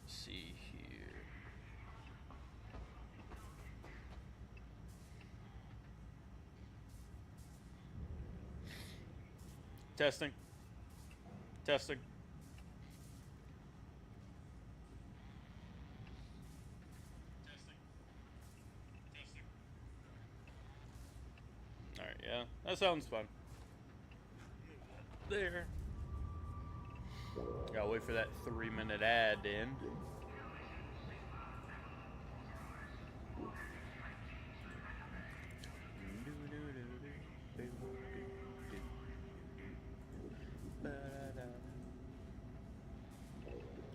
see here. Testing. Testing. Alright, yeah. That sounds fun. There. Gotta wait for that 3-minute ad to end.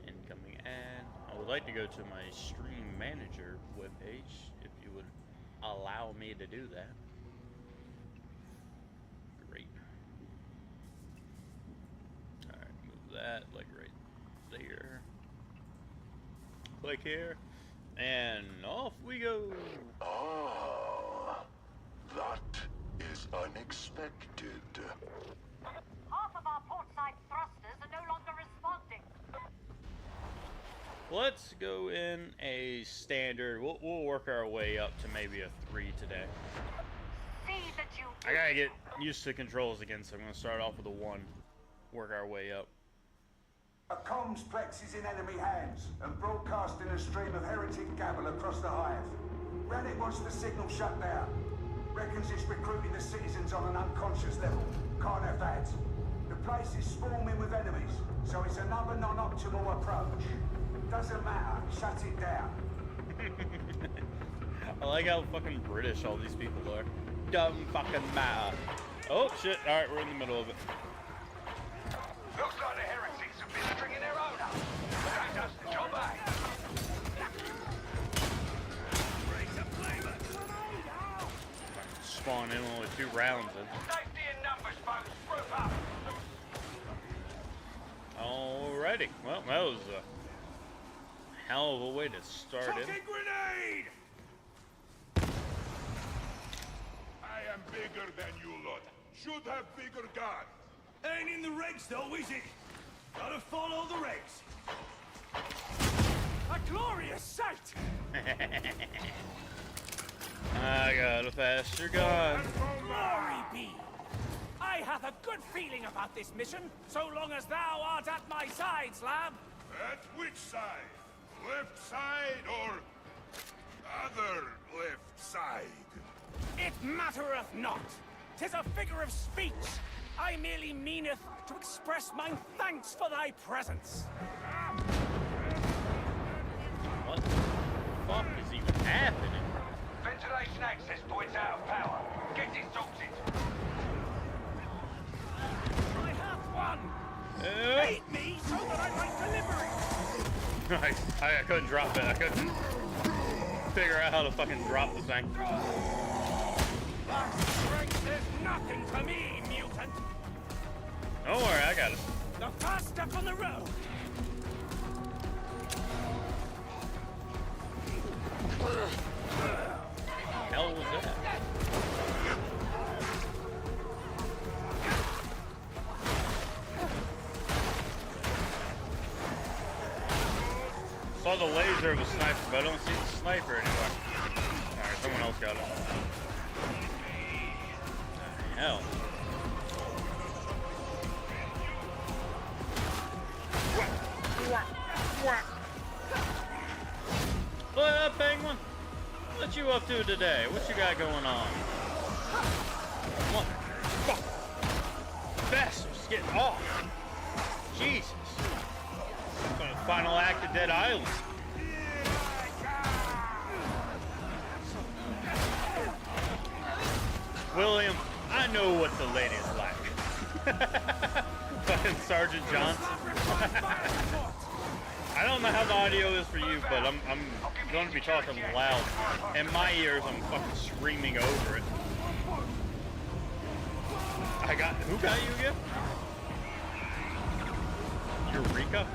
Incoming ad. I would like to go to my stream manager webpage if you would allow me to do that. Great. Alright, move that like right there. Click here. And off we go. Ah, that is unexpected. Half of our portside thrusters are no longer responding. Let's go in a standard. We'll work our way up to maybe a 3 today. See that you... I gotta get used to controls again, so I'm gonna start off with a 1. Work our way up. A comms plex is in enemy hands and broadcasting a stream of heretic gabble across the hive. Rannick wants the signal shut down. Reckons it's recruiting the citizens on an unconscious level. Can't have that. The place is swarming with enemies, so it's another non-optimal approach. Doesn't matter, shut it down. I like how fucking British all these people are. Doesn't fucking matter. Oh shit, alright, we're in the middle of it. Looks like the heretics have been stringing their own up. That does the job, eh? Spawn in only 2 rounds in. Safety in numbers, folks. Group up. Alrighty. Well, that was a hell of a way to start it. Grenade! I am bigger than you lot. Should have bigger guns. Ain't in the regs though, is it? Gotta follow the regs. A glorious sight! I got a faster gun. Glory be! I have a good feeling about this mission, so long as thou art at my sides, lad. At which side? Left side or other left side? It mattereth not. 'Tis a figure of speech. I merely meaneth to express my thanks for thy presence. What the fuck is even happening? Ventilation access points out of power. Get it sorted. I have one. Beat me so that I might deliver it. I couldn't drop it. I couldn't figure out how to fucking drop the thing. Strength is nothing to me, mutant. Don't worry, I got it. The fast step on the road. Hell was that? Saw the laser of a sniper, but I don't see the sniper anymore. Alright, someone else got it. Hell. What up, Penguin? What you up to today? What you got going on? What? Fuck. Bastards, get off. Jesus. Final act of Dead Island. William, I know what the ladies like. Fucking Sergeant Johnson. I don't know how the audio is for you, but I'm going to be talking loud. In my ears, I'm fucking screaming over it. Who got you again? Eureka?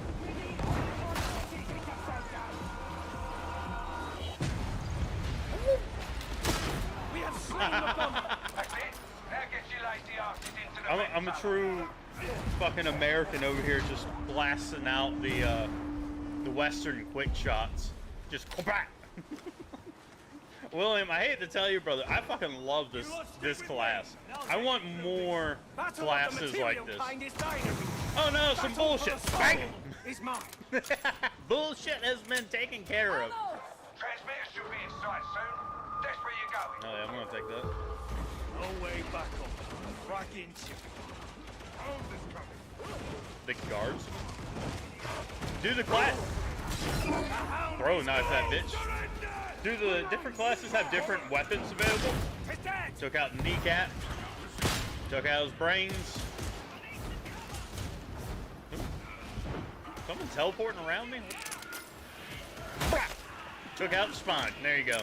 We have slain the bomber. That's it. Now get your lazy asses into the I'm a true fucking American over here, just blasting out the the Western quick shots. Just bang. William, I hate to tell you, brother, I fucking love this class. I want more classes like this. Oh no, some bullshit. Bang! Is mine. Bullshit has been taken care of. Transmitter should be in sight soon. That's where you're going. Oh yeah, I'm gonna take that. No way back up. Right into The guards. Do the class. Throw knife that bitch. Do the different classes have different weapons available? Took out the kneecap. Took out his brains. Someone teleporting around me? Took out the spine. There you go.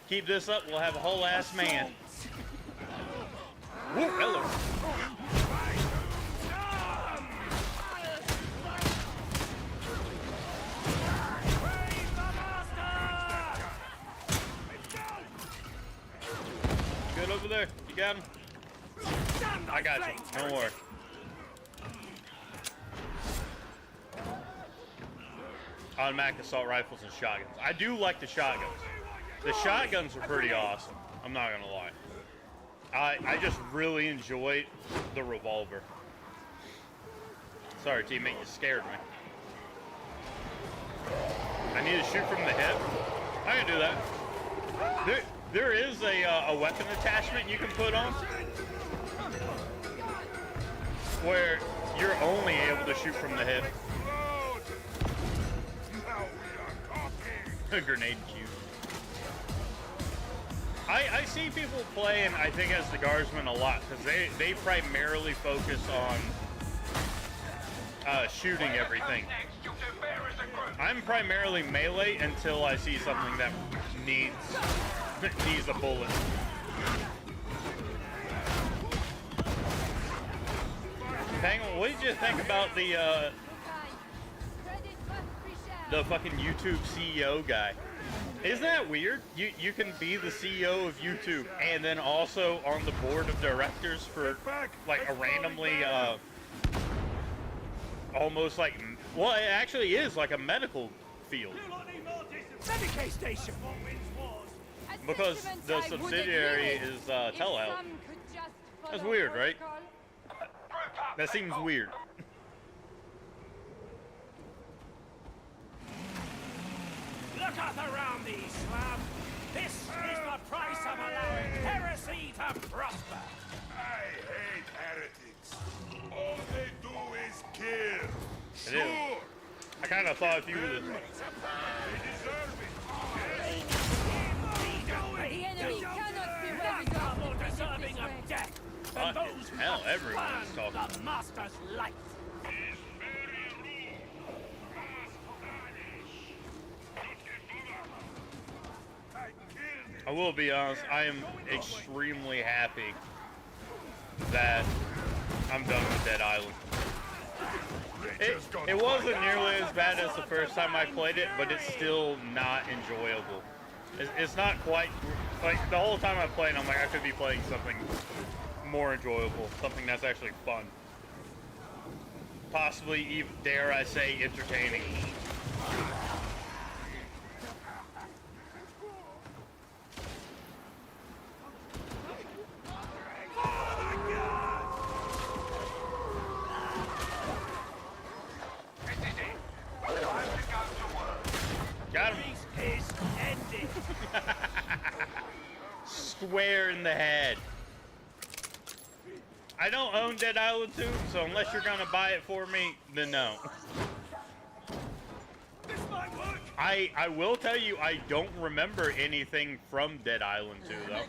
Keep this up, we'll have a whole ass man. Woo, hello. Good over there. You got him? I got you. Don't worry. Automatic assault rifles and shotguns. I do like the shotguns. The shotguns are pretty awesome. I'm not gonna lie. I just really enjoy the revolver. Sorry, teammate, you scared me. I need to shoot from the hip. I can do that. There is a weapon attachment you can put on where you're only able to shoot from the hip. A grenade cube. I see people playing, I think, as the guardsmen a lot because they primarily focus on shooting everything. I'm primarily melee until I see something that needs a bullet. Penguin, what did you think about the fucking YouTube CEO guy? Isn't that weird? You can be the CEO of YouTube and then also on the board of directors for like a randomly almost like, well, it actually is like a medical field. Because the subsidiary is telehealth. That's weird, right? That seems weird. Look up around these, slab. This is the price of allowing heresy to prosper. I hate heretics. All they do is kill. It is. I kind of thought if you would. They deserve it. The enemy cannot be ready More deserving of death than those who Hell, have everyone's spurned talking. the master's light. I will be honest, I am extremely happy that I'm done with Dead Island. It wasn't nearly as bad as the first time I played it, but it's still not enjoyable. It's not quite, like, the whole time I played, I'm like, I could be playing something more enjoyable, something that's actually fun. Possibly, even, dare I say, entertaining. Got him. Is ended. Square in the head. I don't own Dead Island 2, so unless you're gonna buy it for me, then no. This might work. I will tell you, I don't remember anything from Dead Island 2, though.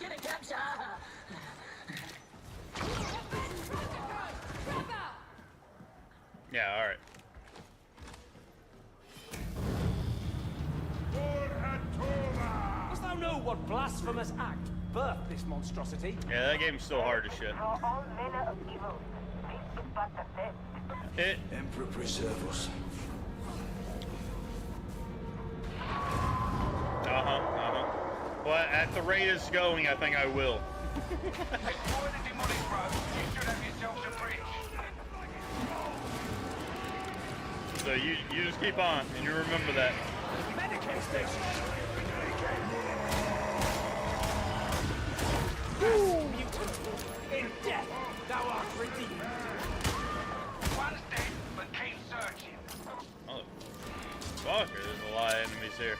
Yeah, alright. Dost thou know what blasphemous act birthed this monstrosity? Yeah, that game's still hard as shit. Draw all manner of evil. Peace but the best. Emperor preserve us. Well, at the rate it's going, I think I will. Explore the demonic road. You should have yourselves a bridge. So you just keep on, and you remember that. Medicare station. Mutant, in death thou art redeemed. One's dead, but keep searching. Oh, fucker, there's a lot of enemies here.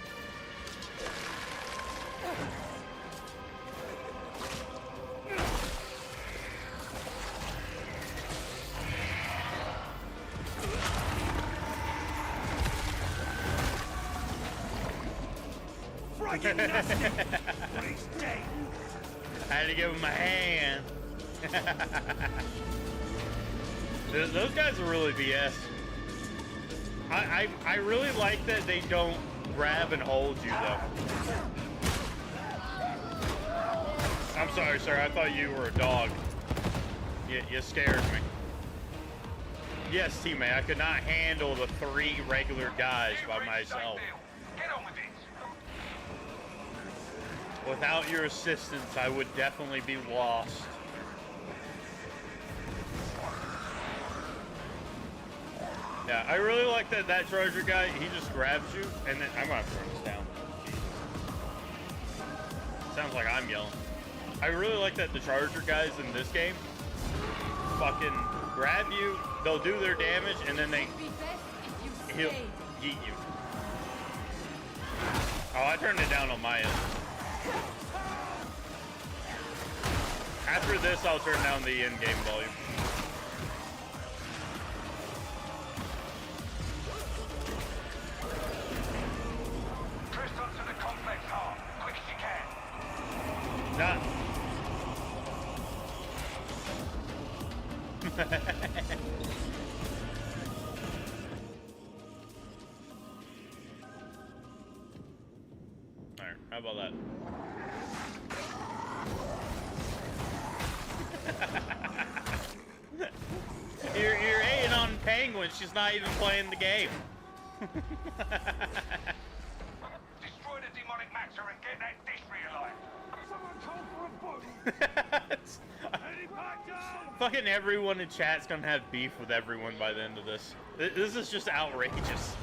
Frighten nothing. He's dead. I had to give him a hand. Those guys are really BS. I really like that they don't grab and hold you though. I'm sorry, sir. I thought you were a dog. You scared me. Yes, teammate. I could not handle the 3 regular guys by myself. Get on with it. Without your assistance, I would definitely be lost. Yeah, I really like that Charger guy, he just grabs you, and then I'm gonna turn this down. Sounds like I'm yelling. I really like that the Charger guys in this game fucking grab you, they'll do their damage, and then It would be best if you he'll stayed. yeet you. Oh, I turned it down on my end. After this, I'll turn down the in-game volume. Crystal to the complex heart, quick as you can. Nah. Alright, how about that? You're hating on Penguin, she's not even playing the game. Destroy the demonic matter and get that dish realized. Someone call for a body. Heading back down. Fucking everyone in chat's gonna have beef with everyone by the end of this. This is just outrageous.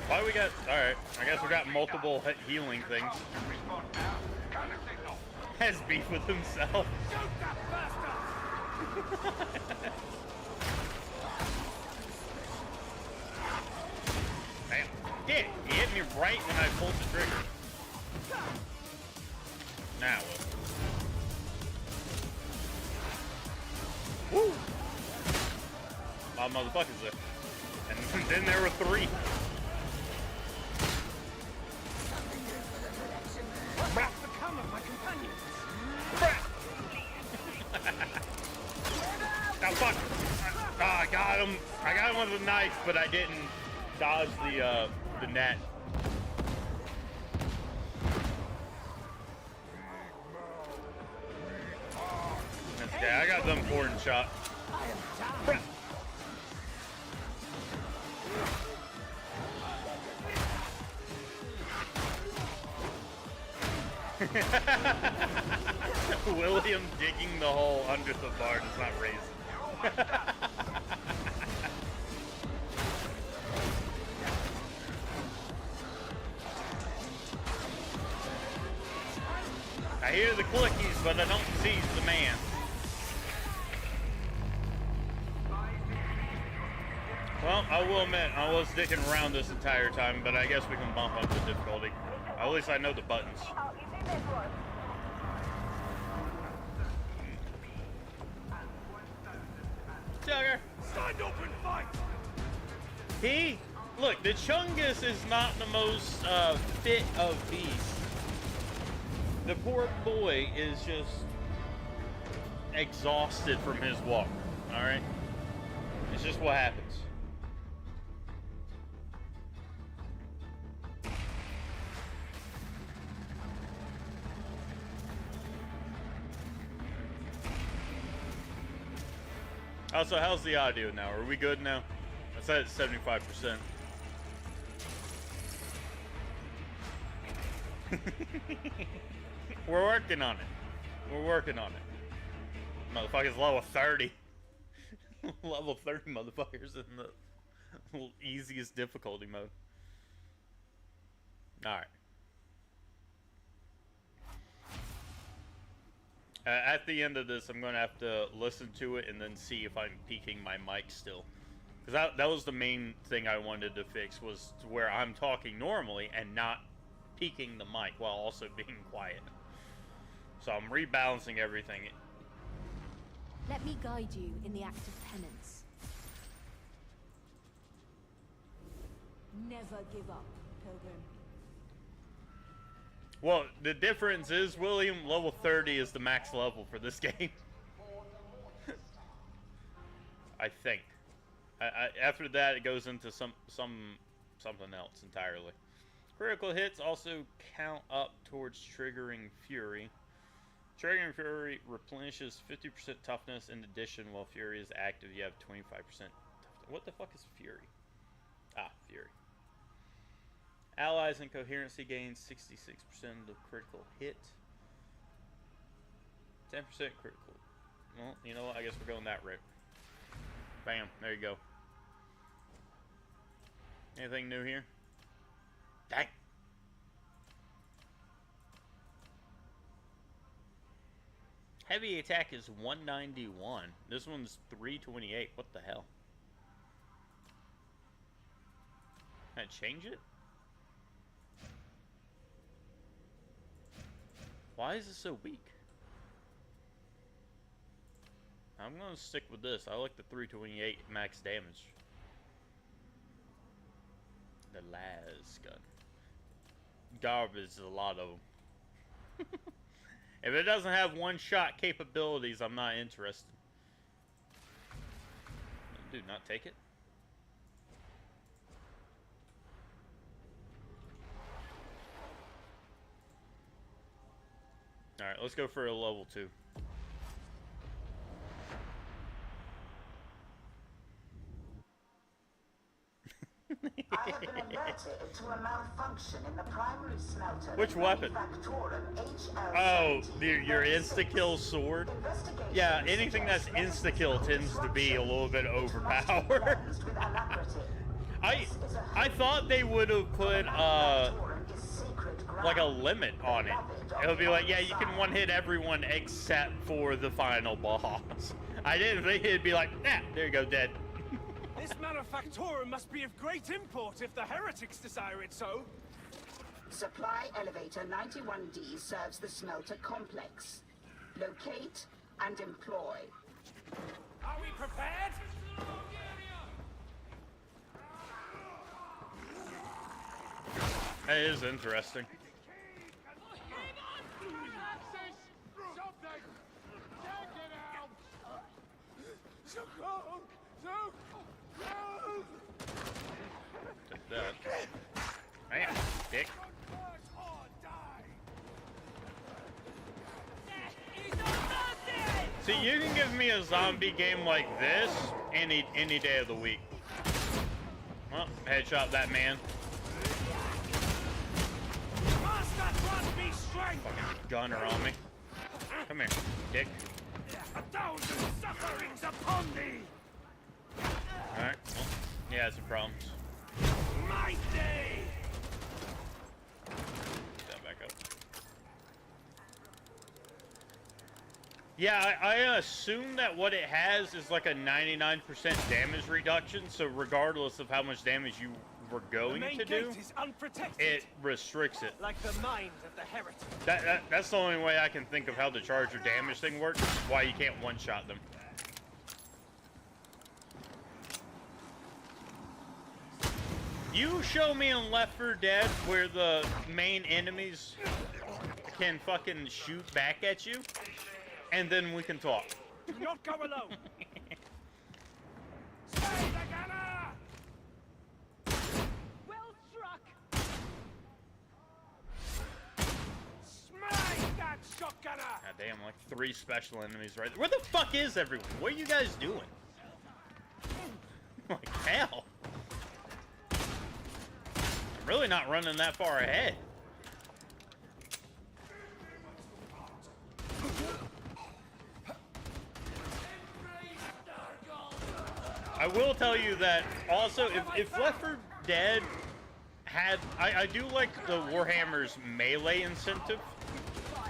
Why we got? All right, I guess we got multiple healing things. Respond now. Cut the signal. Has beef with himself. Shoot that bastard! Damn. Yeah, he hit me right when I pulled the trigger. Now what? Woo! A lot of motherfuckers there. And then there were 3. What's become of my companions? Now fuck! I got him. I got him with a knife, but I didn't dodge the net. That's okay. I got the important shot. William digging the hole under the bar does not raise it. I hear the clickies, but I don't seize the man. Well, I will admit, I was sticking around this entire time, but I guess we can bump up the difficulty. At least I know the buttons. Jugger. Stand up and fight! Look, the Chungus is not the most fit of beasts. The poor boy is just exhausted from his walk, alright? It's just what happens. Also, how's the audio now? Are we good now? That's at 75%. We're working on it. We're working on it. Motherfucker's level 30. Level 30 motherfuckers in the easiest difficulty mode. Alright. At the end of this, I'm going to have to listen to it and then see if I'm peaking my mic still. Because that was the main thing I wanted to fix, was to where I'm talking normally and not peaking the mic while also being quiet. So I'm rebalancing everything. Let me guide you in the act of penance. Never give up, Pilgrim. Well, the difference is, William, level 30 is the max level for this game. I think. After that, it goes into something else entirely. Critical hits also count up towards triggering Fury. Triggering Fury replenishes 50% toughness. In addition, while Fury is active, you have 25% toughness. What the fuck is Fury? Ah, Fury. Allies and coherency gains 66% of critical hit. 10% critical. Well, you know what? I guess we're going that route. Bam. There you go. Anything new here? Dang. Heavy attack is 191. This one's 328. What the hell? Can I change it? Why is it so weak? I'm gonna stick with this. I like the 328 max damage. The las gun. Garbage is a lot of them. If it doesn't have one-shot capabilities, I'm not interested. Do not take it. Alright, let's go for a level 2. I have been alerted to a malfunction in the primary smelter. Which weapon? Oh, your insta-kill sword? Yeah, anything that's insta-kill tends to be a little bit overpowered. I thought they would have put like a limit on it. It would be like, yeah, you can one-hit everyone except for the final boss. I didn't think it'd be like, yeah, there you go, dead. This manufactorum must be of great import if the heretics desire it so. Supply elevator 91D serves the smelter complex. Locate and employ. Are we prepared? That is interesting. Take that. Man, dick. See, you can give me a zombie game like this any day of the week. Well, headshot that man. Fucking gunner on me. Come here, dick. 1,000 sufferings upon thee. Alright, well, yeah, some problems. My day. Get that back up. Yeah, I assume that what it has is like a 99% damage reduction, so regardless of how much damage you were going to do, it restricts it. Like the mind of the heretic. That's the only way I can think of how the charger damage thing works, why you can't one-shot them. You show me in Left 4 Dead where the main enemies can fucking shoot back at you, and then we can talk. Do not go alone. Stay the gunner! Well struck. Smash that shotgunner! God damn, like 3 special enemies right there. Where the fuck is everyone? What are you guys doing? Like hell. I'm really not running that far ahead. I will tell you that also, if Left 4 Dead had, I do like the Warhammer's melee incentive,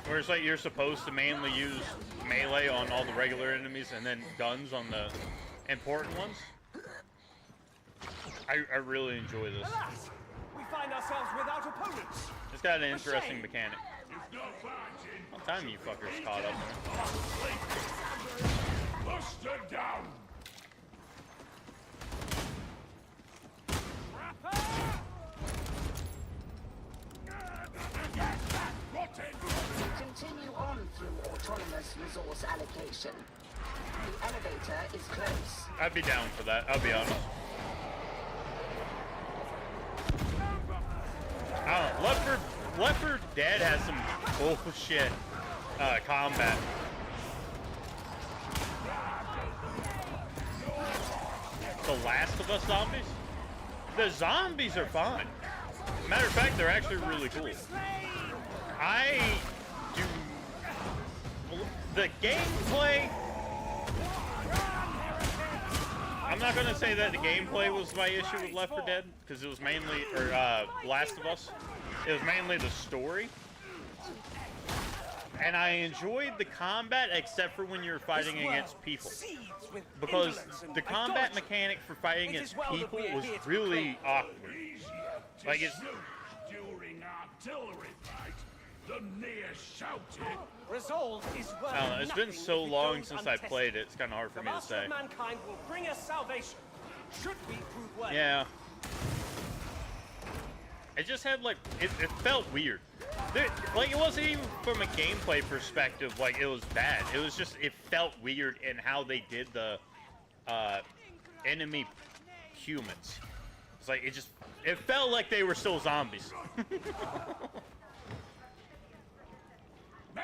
where it's like you're supposed to mainly use melee on all the regular enemies and then guns on the important ones. I really enjoy this. Alas, we find ourselves without opponents. It's got an interesting mechanic. It's not fighting. What time you fuckers caught up? Bust her down. Continue on through autonomous resource allocation. The elevator is close. I'd be down for that, I'll be honest. I don't know, Left 4 Dead has some bullshit combat. The Last of Us zombies? The zombies are fine. Matter of fact, they're actually really cool. I do... The gameplay... I'm not gonna say that the gameplay was my issue with Left 4 Dead, because it was mainly, or Last of Us, it was mainly the story. And I enjoyed the combat, except for when you're fighting against people. Because the combat mechanic for fighting against people was really awkward. Like it's... During artillery fight, the near shouted. Resolve is worth I don't know, it's been nothing so if it long goes since I untested. played it, it's kind of hard for The me to Master say. of Mankind will bring us salvation. Should we prove worthy? Yeah. It just had like, it felt weird. Like it wasn't even from a gameplay perspective, like it was bad. It was just, it felt weird in how they did the enemy humans. It's like, it felt like they were still zombies. Mate,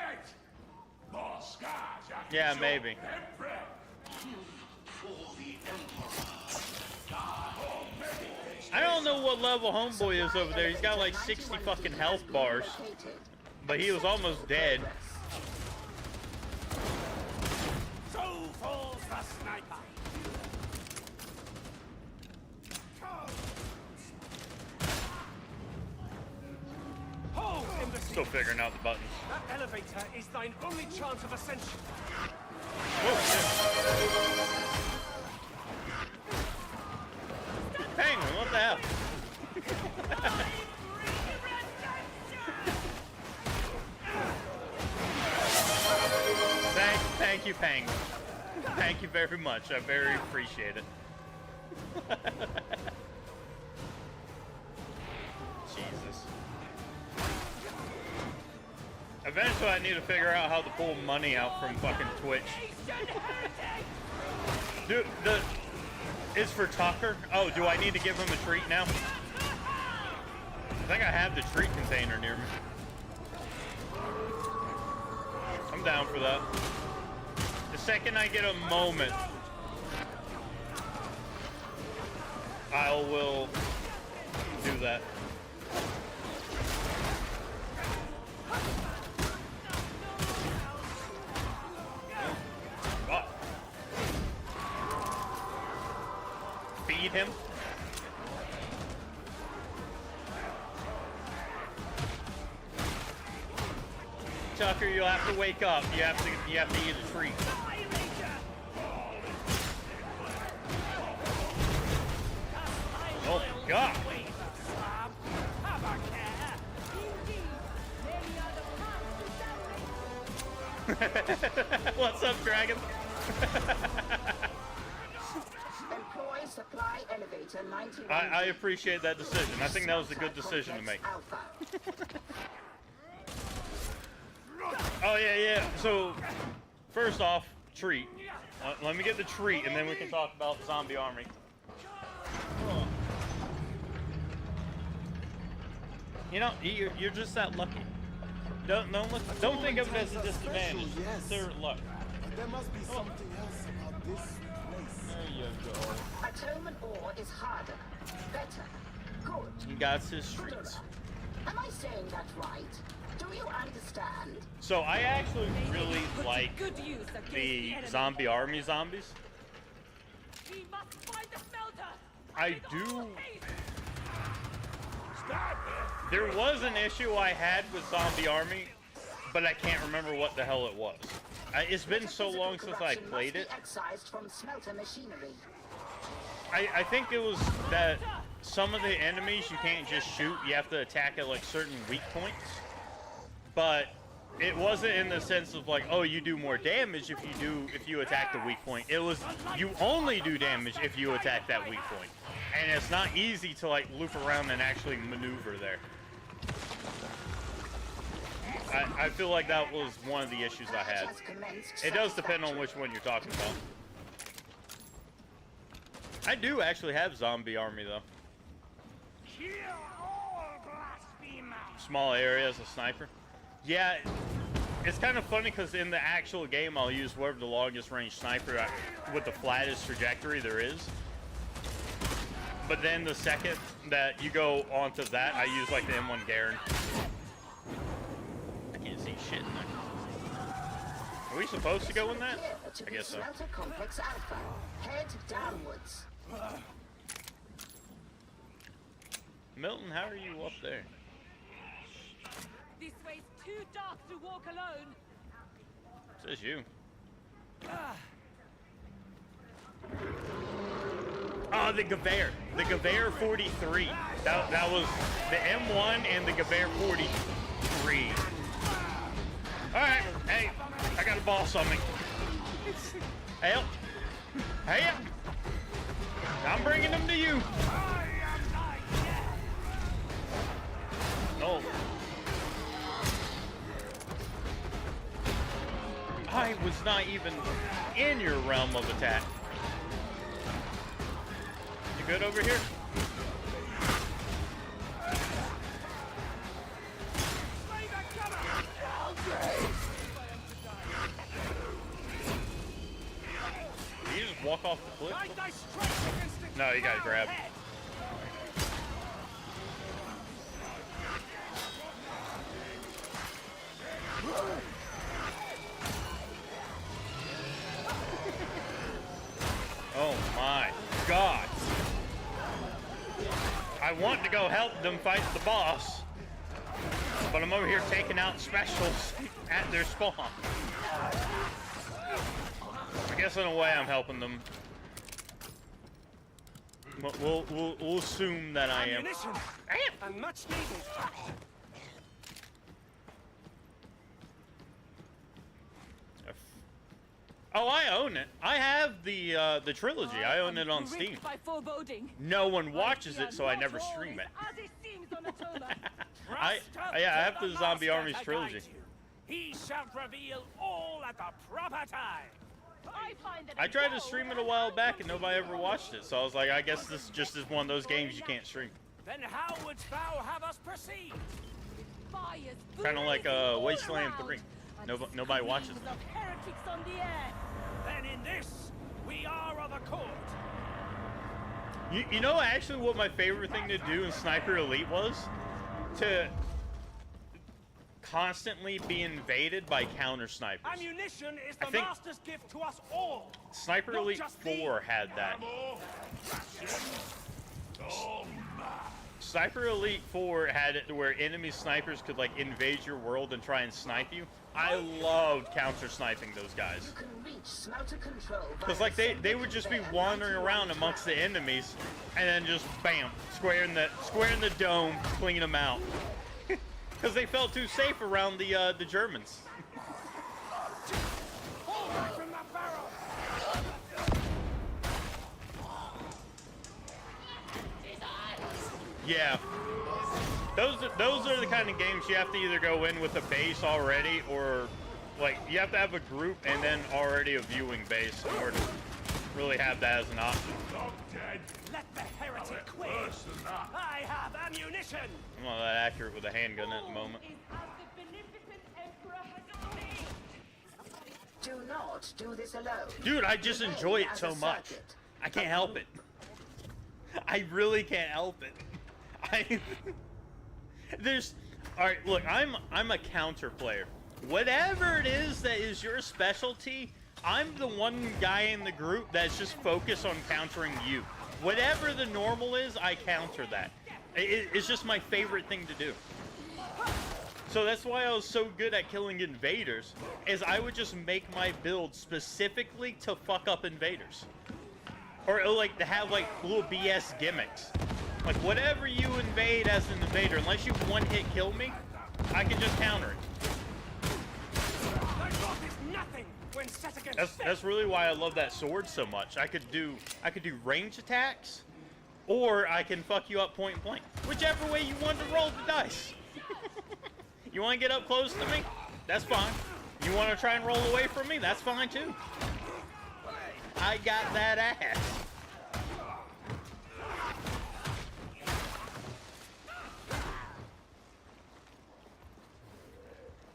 more scars. Yeah, maybe. I don't know what level Homeboy is over there. He's got like 60 fucking health bars. But he was almost dead. So falls the sniper. Hold, embassy. Still figuring out the buttons. That elevator is thine only chance of ascension. Penguin, what the hell? Thank you, Penguin. Thank you very much. I very appreciate it. Jesus. Eventually, I need to figure out how to pull money out from fucking Twitch. Dude, it's for Tucker? Oh, do I need to give him a treat now? I think I have the treat container near me. I'm down for that. The second I get a moment, I will do that. Oh. Feed him. Tucker, you'll have to wake up. You have to eat a treat. Oh my God. What's up, Dragon? Employ supply elevator 99. I appreciate that decision. I think that was a good decision to make. Alpha. Oh, yeah. So, first off, treat. Let me get the treat, and then we can talk about Zombie Army. You know, you're just that lucky. Don't think of it as a disadvantage. Consider it luck. There must be something else about this place. There you go. Atonement ore is harder, better, good. He got his treats. Am I saying that right? Do you understand? So I actually really like the Zombie Army zombies. We must find the smelter. I do. There was an issue I had with Zombie Army, but I can't remember what the hell it was. It's been so long since I played it. Excised from smelter machinery. I think it was that some of the enemies you can't just shoot. You have to attack at like certain weak points. But it wasn't in the sense of like, oh, you do more damage if you attack the weak point. It was you only do damage if you attack that weak point. And it's not easy to like loop around and actually maneuver there. I feel like that was one of the issues I had. It does depend on which one you're talking about. I do actually have Zombie Army though. Small area as a sniper. Yeah, it's kind of funny because in the actual game I'll use whatever the longest range sniper with the flattest trajectory there is. But then the second that you go onto that, I use like the M1 Garen. I can't see shit in there. Are we supposed to go in that? I guess so. Complex Alpha. Head downwards. Milton, how are you up there? This way's too dark to walk alone. Says you. Oh, the Gewehr. The Gewehr 43. That was the M1 and the Gewehr 43. Alright, hey, I got a boss on me. Help. Help. I'm bringing them to you. No. I was not even in your realm of attack. You good over here? Did you just walk off the cliff? No, you gotta grab. Oh my God. I want to go help them fight the boss, but I'm over here taking out specials at their spawn. I guess in a way I'm helping them. But we'll assume that I am. And much needed. Oh, I own it. I have the trilogy. I own it on Steam. No one watches it, so I never stream it. I have the Zombie Armies trilogy. He shall reveal all at the proper time. I tried to stream it a while back and nobody ever watched it, so I was like, I guess this just is one of those games you can't stream. Then how wouldst thou have us proceed? Kind of like Wasteland 3. Nobody watches it. Then in this, we are of accord. You know actually what my favorite thing to do in Sniper Elite was? To constantly be invaded by counter snipers. Ammunition is the master's gift to us all. Sniper Elite 4 had that. Sniper Elite 4 had it where enemy snipers could like invade your world and try and snipe you. I loved counter sniping those guys. Because like they would just be wandering around amongst the enemies and then just bam, square in the dome, clean them out. Because they felt too safe around the Germans. Yeah. Those are the kind of games you have to either go in with a base already, or like you have to have a group and then already a viewing base in order to really have that as an option. Let the heretic quit. I have ammunition. I'm not that accurate with a handgun at the moment. Do not do this alone. Dude, I just enjoy it so much. I can't help it. I really can't help it. Alright, look, I'm a counter player. Whatever it is that is your specialty, I'm the one guy in the group that's just focused on countering you. Whatever the normal is, I counter that. It's just my favorite thing to do. So that's why I was so good at killing invaders, is I would just make my build specifically to fuck up invaders. Or like to have like little BS gimmicks. Like whatever you invade as an invader, unless you one-hit kill me, I can just counter it. That's really why I love that sword so much. I could do range attacks, or I can fuck you up point blank. Whichever way you want to roll the dice. You want to get up close to me? That's fine. You want to try and roll away from me? That's fine too. I got that ass.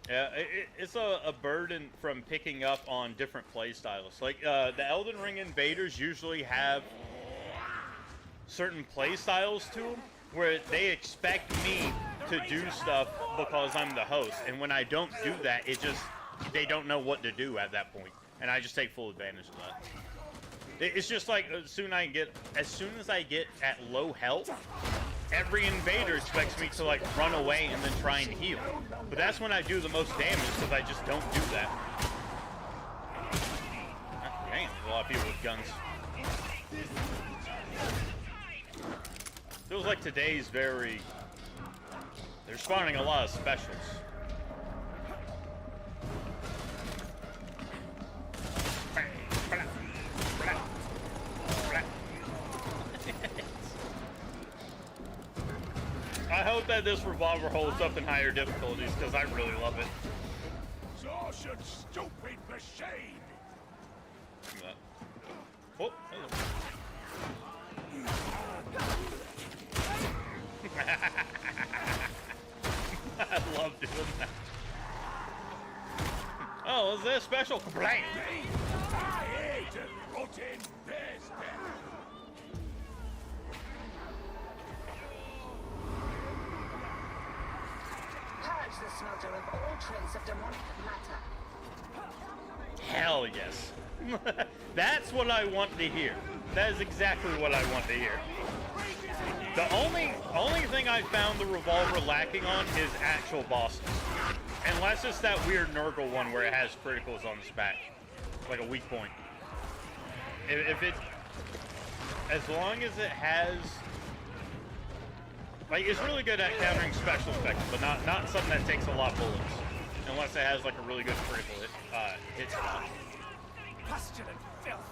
Yeah, it's a burden from picking up on different playstyles. Like, the Elden Ring invaders usually have certain playstyles to them where they expect me to do stuff because I'm the host. And when I don't do that, they don't know what to do at that point. And I just take full advantage of that. It's just like, as soon as I get at low health, every invader expects me to like run away and then try and heal. But that's when I do the most damage, because I just don't do that. Damn, there's a lot of people with guns. Feels like today's they're spawning a lot of specials. I hope that this revolver holds up in higher difficulties, because I really love it. Exhaustion, stupid machine! Oh, hello. I love doing that. Oh, is this special? Blank. I hate a rotten bear's death. Purge the smelter of all trace of demonic matter. Hell yes. That's what I want to hear. That is exactly what I want to hear. The only thing I found the revolver lacking on is actual bosses. Unless it's that weird Nurgle one where it has criticals on its back. Like a weak point. If it... As long as it has... Like, it's really good at countering special effects, but not something that takes a lot of bullets. Unless it has, like, a really good critical hit spot. Pestilent filth.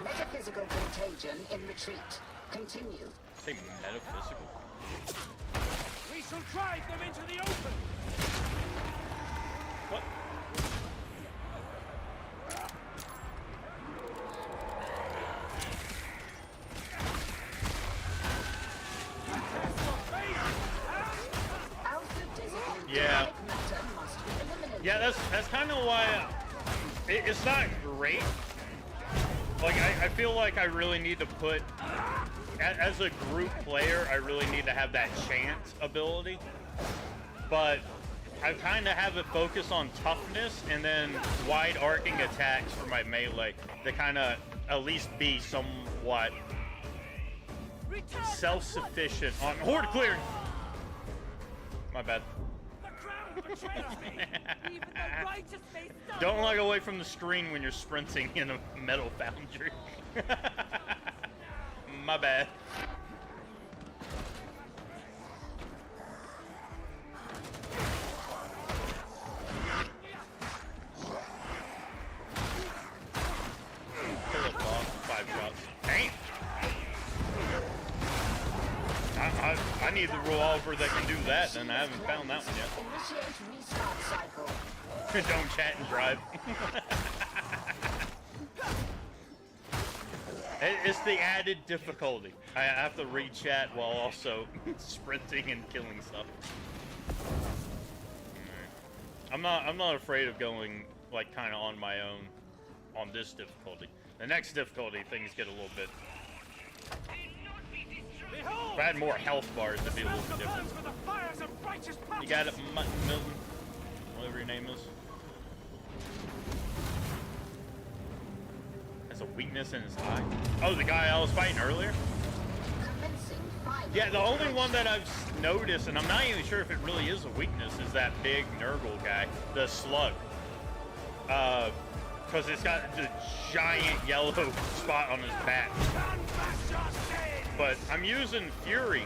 Metaphysical contagion in retreat. Continue. Say metaphysical. We shall drive them into the open. What? Yeah. Yeah, that's kind of why it's not great. Like, I feel like I really need to put, as a group player, I really need to have that chance ability. But I kind of have it focus on toughness and then wide arcing attacks for my melee to kind of at least be somewhat self-sufficient on horde clearing. My bad. Don't look away from the screen when you're sprinting in a metal foundry. My bad. Kill a boss, 5 shots. Damn! I need the revolver that can do that, and I haven't found that one yet. Initiate restart cycle. Don't chat and drive. It's the added difficulty. I have to read chat while also sprinting and killing stuff. I'm not afraid of going like kind of on my own on this difficulty. The next difficulty, things get a little bit. If I had more health bars, it'd be a little bit different. You got it, Milton, whatever your name is. a weakness in his eye. Oh, the guy I was fighting earlier? Yeah, the only one that I've noticed, and I'm not even sure if it really is a weakness, is that big Nurgle guy, the slug. Because it's got the giant yellow spot on his back. But I'm using Fury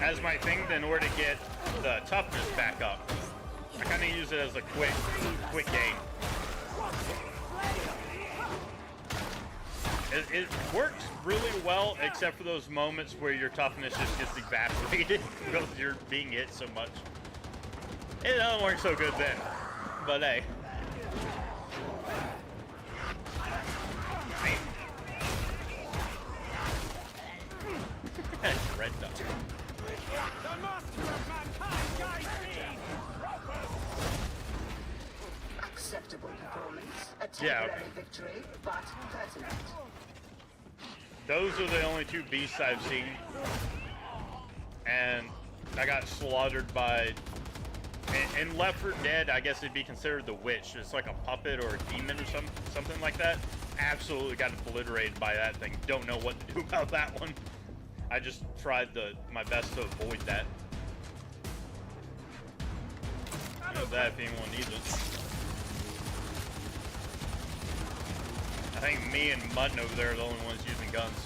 as my thing in order to get the toughness back up. I kind of use it as a quick game. It works really well, except for those moments where your toughness just gets evaporated because you're being hit so much. It doesn't work so good then, but hey. Red dot. The master of mankind guides me! Acceptable performance. A temporary victory, but pertinent. Those are the only two beasts I've seen. And I got slaughtered by... In Left 4 Dead, I guess it'd be considered the witch. It's like a puppet or a demon or something like that. Absolutely got obliterated by that thing. Don't know what to do about that one. I just tried my best to avoid that. Use that if anyone needs it. I think me and Mutton over there are the only ones using guns.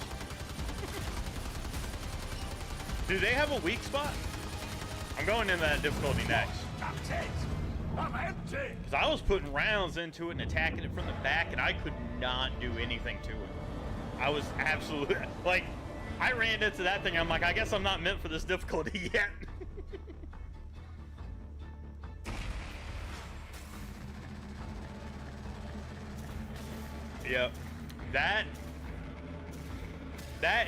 Do they have a weak spot? I'm going into that difficulty next. I'm empty. Because I was putting rounds into it and attacking it from the back, and I could not do anything to it. I was absolutely... Like, I ran into that thing, I'm like, I guess I'm not meant for this difficulty yet. Yep. That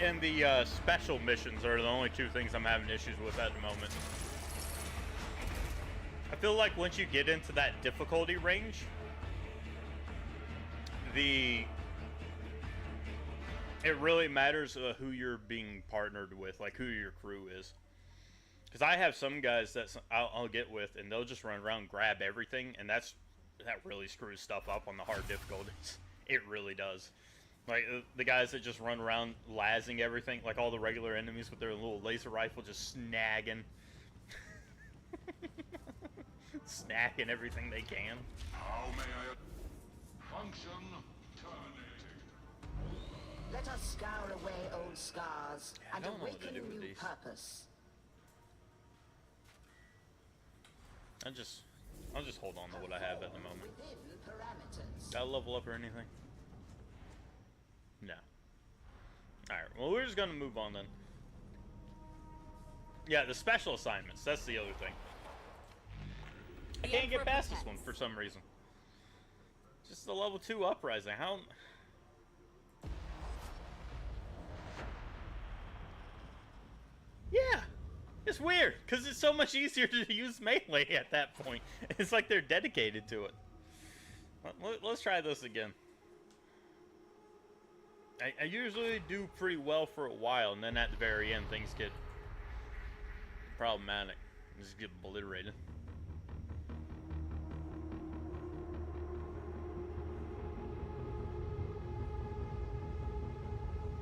and the special missions are the only two things I'm having issues with at the moment. I feel like once you get into that difficulty range, it really matters who you're being partnered with, like who your crew is. Because I have some guys that I'll get with, and they'll just run around and grab everything, and that really screws stuff up on the hard difficulties. It really does. Like, the guys that just run around lazzing everything, like all the regular enemies with their little laser rifle just snagging. Snagging everything they can. How may I function terminated? Let us scour away old scars I and don't know what to awaken do a with new these. purpose. I'll just hold on to what I have at the moment. Within parameters. Got to level up or anything? No. Alright, well, we're just going to move on then. Yeah, the special assignments. That's the other thing. I can't get past this one for some reason. Just the level 2 uprising. How... Yeah! It's weird, because it's so much easier to use melee at that point. It's like they're dedicated to it. Let's try this again. I usually do pretty well for a while, and then at the very end, things get problematic. Just get obliterated.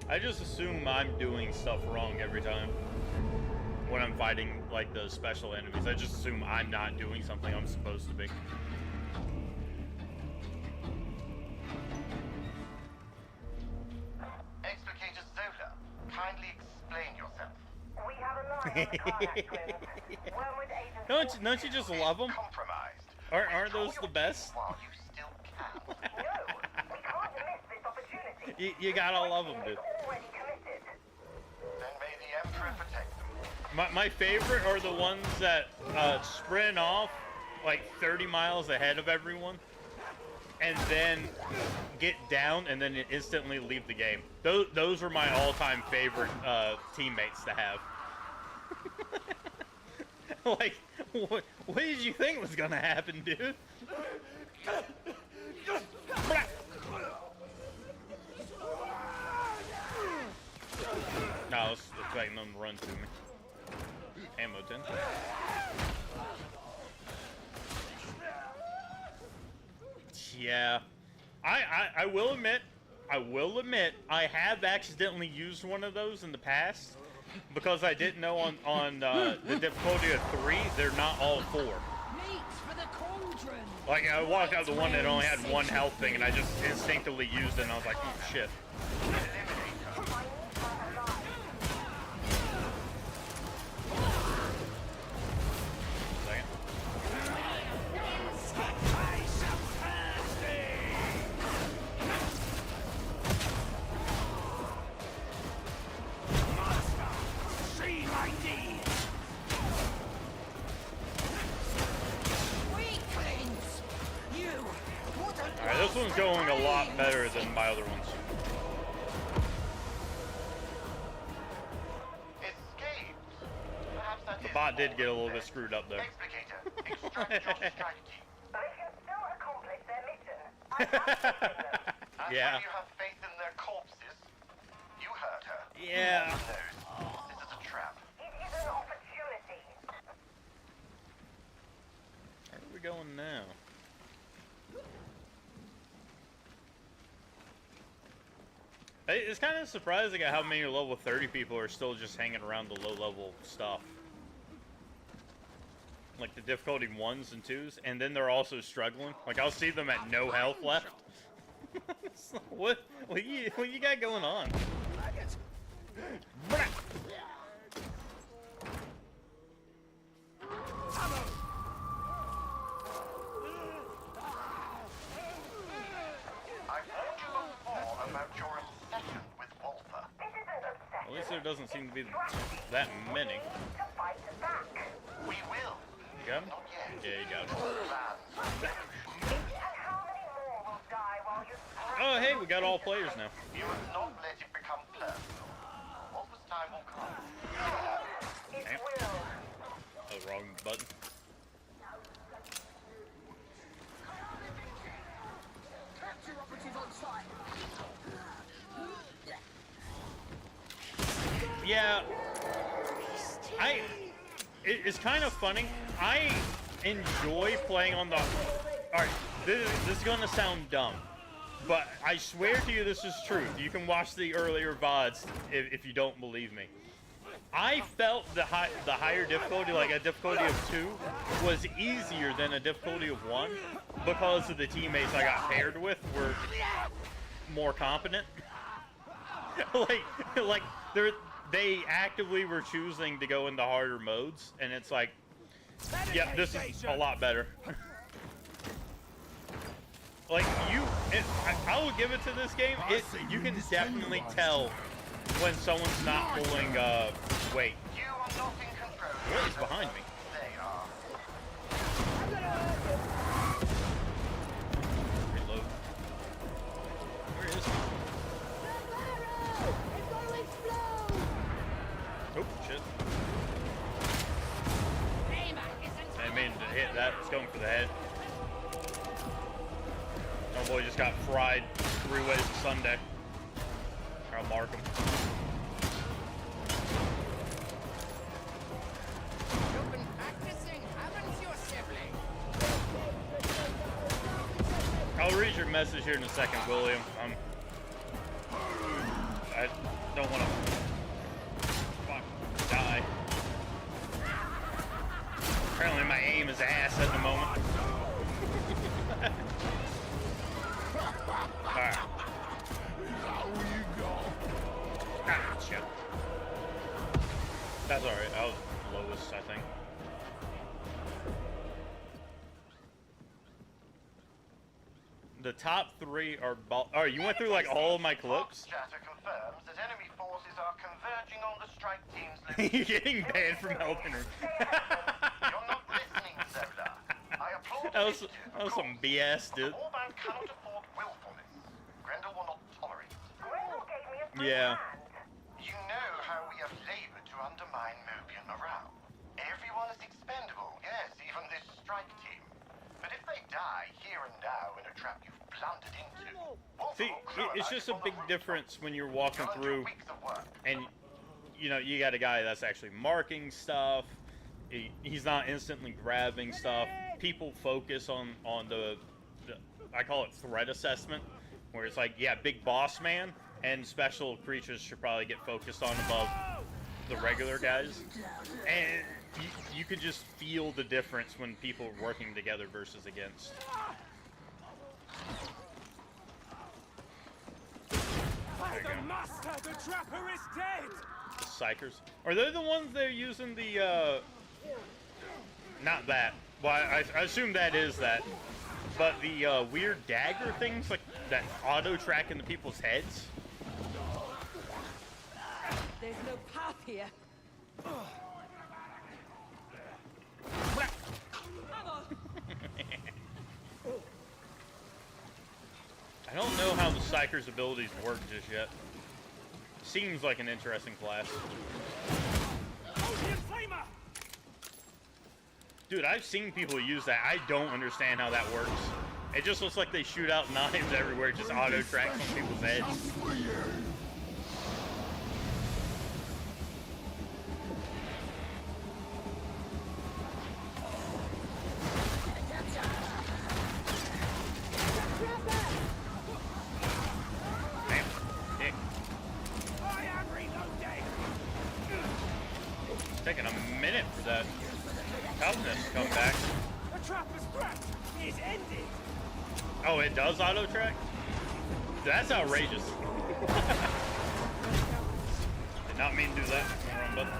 I just assume I'm doing stuff wrong every time when I'm fighting, like, the special enemies. I just assume I'm not doing something I'm supposed to be. Explicator Zola, kindly explain yourself. We have a line on the Karnak twins. Wormwood agents... Don't you just love them? Compromised. Aren't those the best? While you still can. No, we can't miss this opportunity. You gotta love them, dude. Already committed. Then may the Emperor protect them. My favorite are the ones that sprint off like 30 miles ahead of everyone and then get down and then instantly leave the game. Those are my all-time favorite teammates to have. Like, what did you think was gonna happen, dude? No, I was expecting them to run to me. Ammo 10. Yeah. I will admit, I will admit, I have accidentally used one of those in the past because I didn't know on the difficulty of 3, they're not all 4. Like, I walked out the one that only had 1 health thing, and I just instinctively used it, and I was like, oh, shit. Alright, this one's going a lot better than my other ones. The bot did get a little bit screwed up there. They can still accomplish their mission. I have faith in them. Yeah. You have faith in their corpses. You heard her. Yeah. This is a trap. It is an opportunity. Where are we going now? It's kind of surprising at how many level 30 people are still just hanging around the low-level stuff. Like the difficulty 1s and 2s, and then they're also struggling. Like, I'll see them at no health left. What you got going on? At least there doesn't seem to be that many. We will. You got him? Yeah, you got him. Oh, hey, we got all players now. You must not let it become personal. What was time will come? Damn. Oh, wrong button. Yeah, it's kind of funny. I enjoy playing on the. Alright, this is gonna sound dumb, but I swear to you this is true. You can watch the earlier VODs if you don't believe me. I felt the higher difficulty, like a difficulty of 2, was easier than a difficulty of 1 because of the teammates I got paired with were more competent. like they actively were choosing to go into harder modes, and it's like, yeah, this is a lot better. Like, I will give it to this game. You can definitely tell when someone's not pulling weight. You are not in control. What is behind me? They are. Reload. Where is he? Oh, shit. I mean to hit that. It's going for the head. Oh boy, just got fried 3 ways to Sunday. I'll mark him. You've been practicing, haven't you, sibling? I'll read your message here in a second, William. I don't want to die. Apparently my aim is ass at the moment. Alright. Gotcha. That's alright. I was lowest, I think. The top 3 are Alright, you went through like all of my clips? Chatter confirms that enemy forces are converging on the strike team's You're getting banned from helping her. You're not listening, Zola. I applaud That was some BS, dude. Orban cannot afford willfulness. Grendel will not tolerate it. Yeah. You know how we have labored to undermine Mobian morale. Everyone is expendable, yes, even this strike team. But if they die here and now in a trap you've blundered into... See, it's just a big difference when you're walking through and, you know, you got a guy that's actually marking stuff. He's not instantly grabbing stuff. People focus on the I call it threat assessment. where it's like, yeah, big boss man, and special creatures should probably get focused on above the regular guys. And you could just feel the difference when people are working together versus against. By the master, the trapper is dead! The Psychers. Are they the ones that are using the, not that. Well, I assume that is that. But the weird dagger things, like that auto track into people's heads. There's no path here. I don't know how the Psychers' abilities work just yet. Seems like an interesting class. Dude, I've seen people use that. I don't understand how that works. It just looks like they shoot out knives everywhere. It just auto tracks on people's heads. Taking a minute for that toughness to come back. The trapper's threat is ended. Oh, it does auto track? That's outrageous. Did not mean to do that. Wrong button.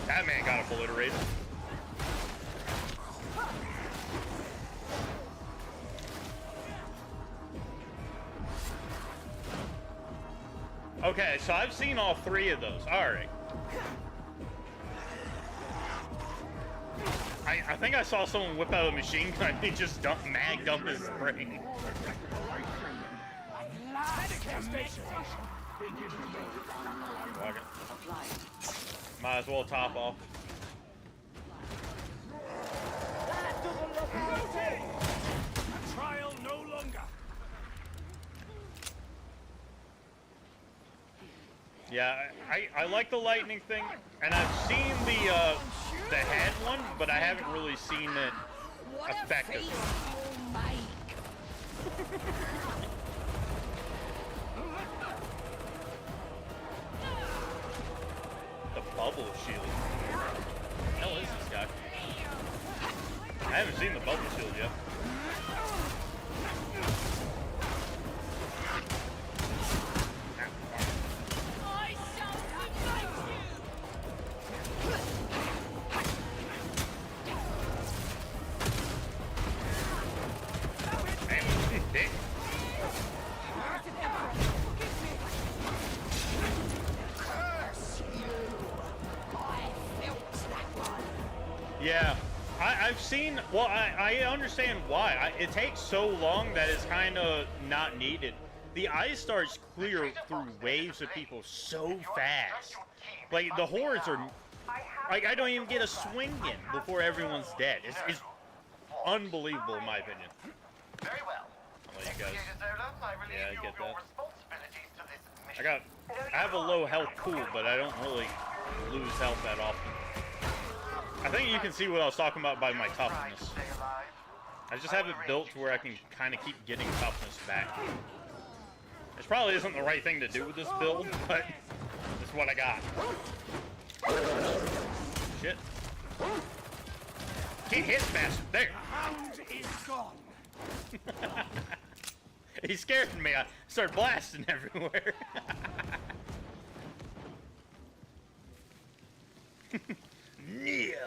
That man got obliterated. Okay, so I've seen all three of those. Alright. I think I saw someone whip out a machine gun and just dump his brain. Might as well top off. A trial no longer. Yeah, I like the lightning thing, and I've seen the head one, but I haven't really seen it effective. The bubble shield. What the hell is this guy? I haven't seen the bubble shield yet. Yeah, I've seen, well, I understand why. It takes so long that it's kind of not needed. The ice starts clear through waves of people so fast. Like, the hordes are, like, I don't even get a swing in before everyone's dead. It's unbelievable in my opinion. Very well. I'll let you guys, yeah, I get that. I got, I have a low health pool, but I don't really lose health that often. I think you can see what I was talking about by my toughness. I just have it built to where I can kind of keep getting toughness back. This probably isn't the right thing to do with this build, but it's what I got. Shit. Can't hit bastard. There. The hound is gone. He scared me. I started blasting everywhere. Neil.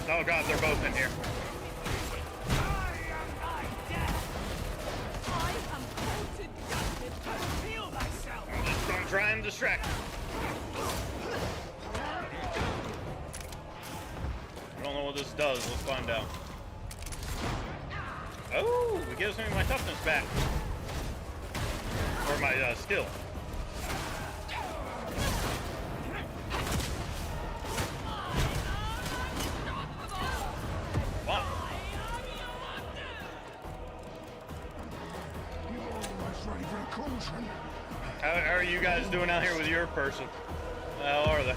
Oh god, they're both in here. I'm just gonna try and distract. I don't know what this does. Let's find out. Oh, it gives me my toughness back. Or my skill. Wow. Ready for the cauldron. How are you guys doing out here with your person? How are they?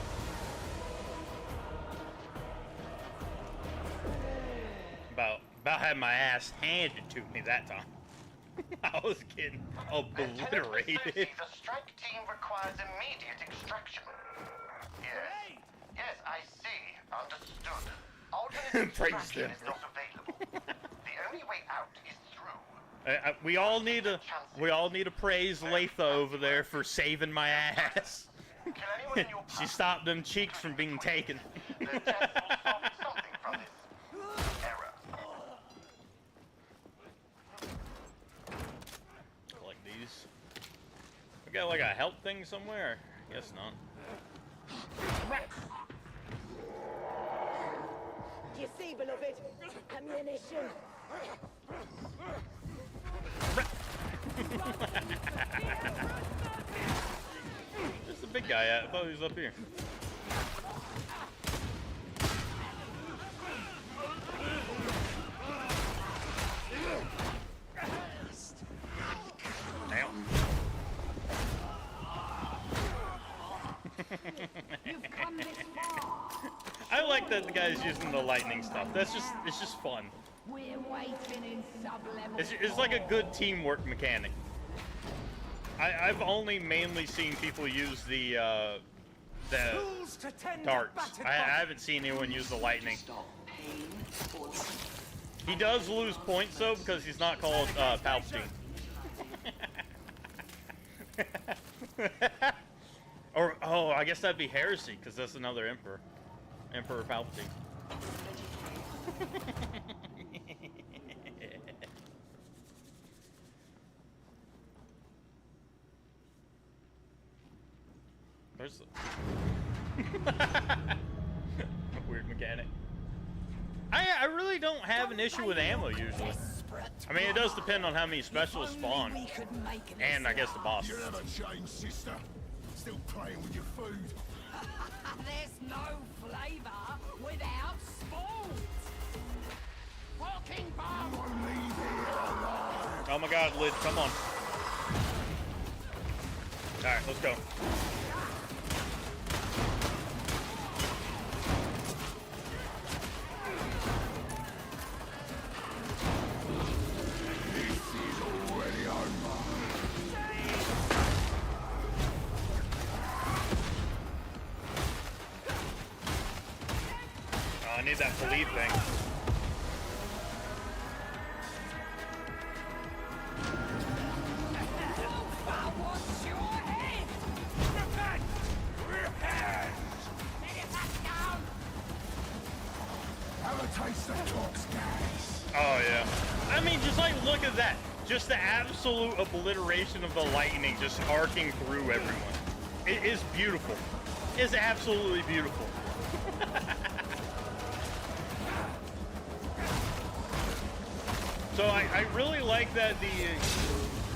About had my ass handed to me that time. I was getting obliterated. The strike team requires immediate extraction. Yes. Yes, I see. Understood. Alternate Praise extraction them. is not available. The only way out is through. We all need to praise Latha over there for saving my ass. Can anyone in your She stopped them cheeks from being taken. The test will solve something from this error. Like these. We got like a help thing somewhere? Guess not. You see, beloved, ammunition. Where's the big guy at? I thought he was up here. Damn. I like that the guy's using the lightning stuff. It's just fun. We're waiting in sub-level. It's like a good teamwork mechanic. I've only mainly seen people use the darts. I haven't seen anyone use the lightning. He does lose points though because he's not called Palpatine. Or oh, I guess that'd be heresy because that's another emperor, Emperor Palpatine. There's a weird mechanic. I really don't have an issue with ammo usually. I mean, it does depend on how many specials spawn, and I guess the boss. You never changed, sister. Still playing with your food. There's no flavor without sport. Walking bomb. Won't leave here alive. Oh my God, Lid, come on. All right, let's go. I need that bleed thing. Have a taste of Tox gas. Oh yeah. I mean, just like look at that. Just the absolute obliteration of the lightning just arcing through everyone. It is beautiful. It's absolutely beautiful. So I really like that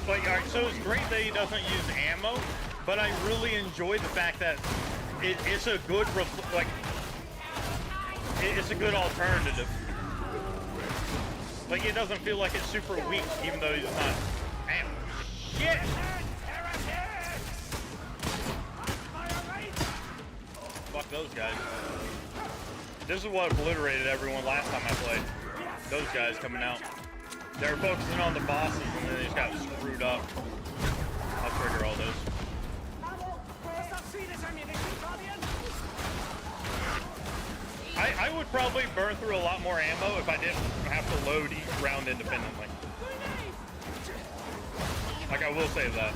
like, alright, so it's great that he doesn't use ammo, but I really enjoy the fact that it's a good, it's a good alternative. Like, it doesn't feel like it's super weak, even though he's not. Damn. Shit! Fuck those guys. This is what obliterated everyone last time I played. Those guys coming out. They were focusing on the bosses and then they just got screwed up. I'll trigger all those. I would probably burn through a lot more ammo if I didn't have to load each round independently. Like, I will say that.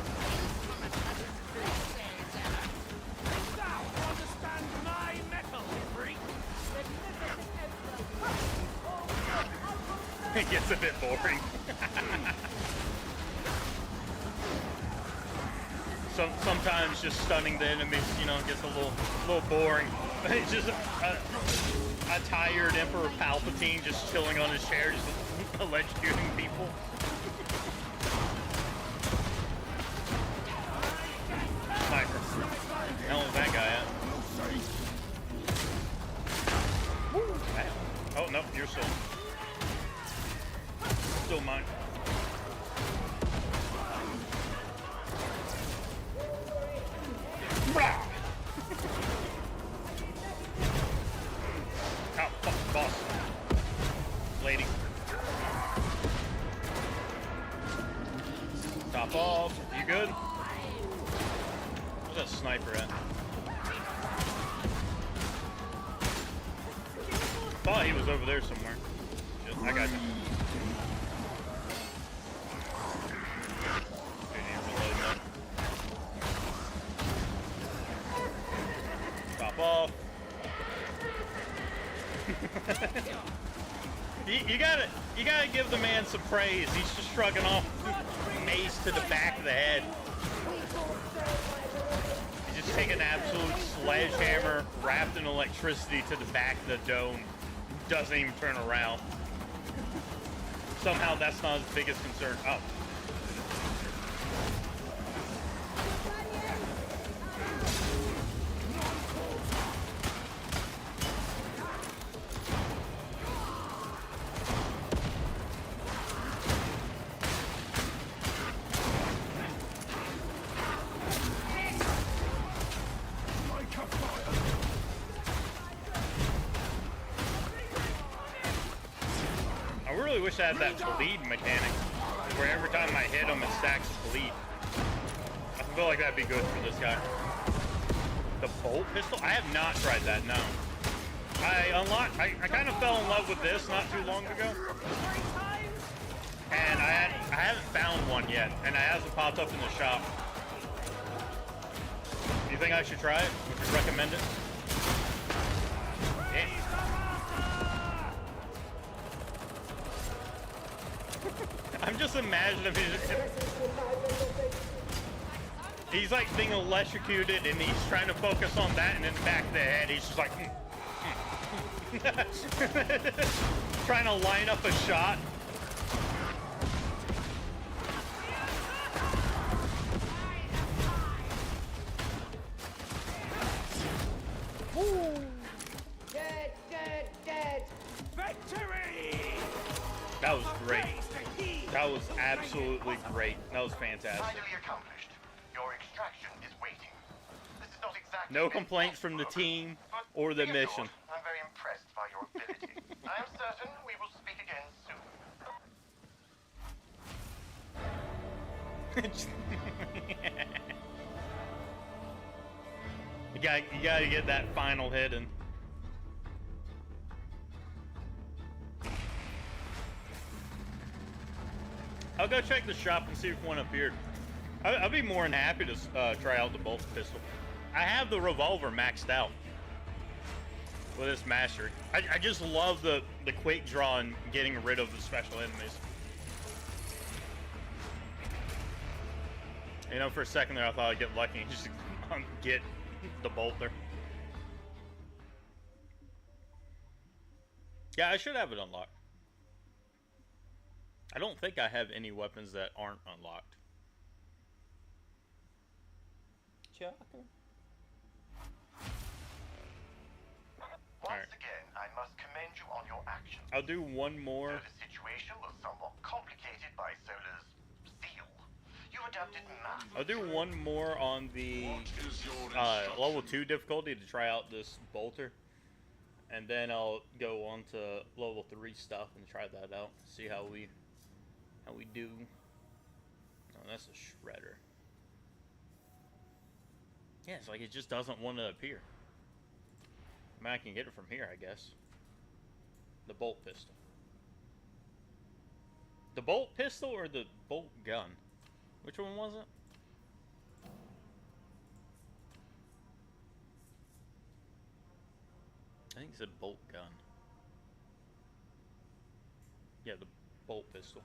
It gets a bit boring. Sometimes just stunning the enemies, you know, gets a little boring. It's just a tired Emperor Palpatine just chilling on his chair, just electrocuting people. Hell is that guy at? Damn. Oh, no, you're still mine. Oh, fuck, boss. Lady. Top off. You good? Where's that sniper at? Thought he was over there somewhere. Shit, I got him. Didn't even reload that. Top off. you gotta give the man some praise. He's just shrugging off mace to the back of the head. He's just taking an absolute sledgehammer wrapped in electricity to the back of the dome. Doesn't even turn around. Somehow that's not his biggest concern. Oh. I really wish I had that bleed mechanic, where every time I hit him, it stacks bleed. I feel like that'd be good for this guy. The bolt pistol? I have not tried that, no. I kind of fell in love with this not too long ago. And I haven't found one yet, and it hasn't popped up in the shop. Do you think I should try it? Would you recommend it? Yeah. I'm just imagining if he's like being electrocuted and he's trying to focus on that, and then back of the head he's just like trying to line up a shot. Dead, dead, dead. Victory! That was great. That was absolutely great. That was fantastic. Finally accomplished. Your extraction is waiting. This is not exactly No complaints from the team or the mission. I'm very impressed by your ability. I am certain we will speak again soon. You gotta get that final hit in. I'll go check the shop and see if one appeared. I'd be more than happy to try out the bolt pistol. I have the revolver maxed out with this mastery. I just love the quick draw and getting rid of the special enemies. You know, for a second there I thought I'd get lucky and just get the bolter. Yeah, I should have it unlocked. I don't think I have any weapons that aren't unlocked. Chucker. Once again, I must commend you on your actions. I'll do one more. Though the situation was somewhat complicated by Solar's zeal, you adapted masterfully. I'll do one more on the level 2 difficulty to try out this bolter. And then I'll go on to level 3 stuff and try that out. See how we do. Oh, that's a shredder. Yeah, it's like it just doesn't want to appear. I mean, I can get it from here, I guess. The bolt pistol. The bolt pistol or the bolt gun? Which one was it? I think it said bolt gun. Yeah, the bolt pistol.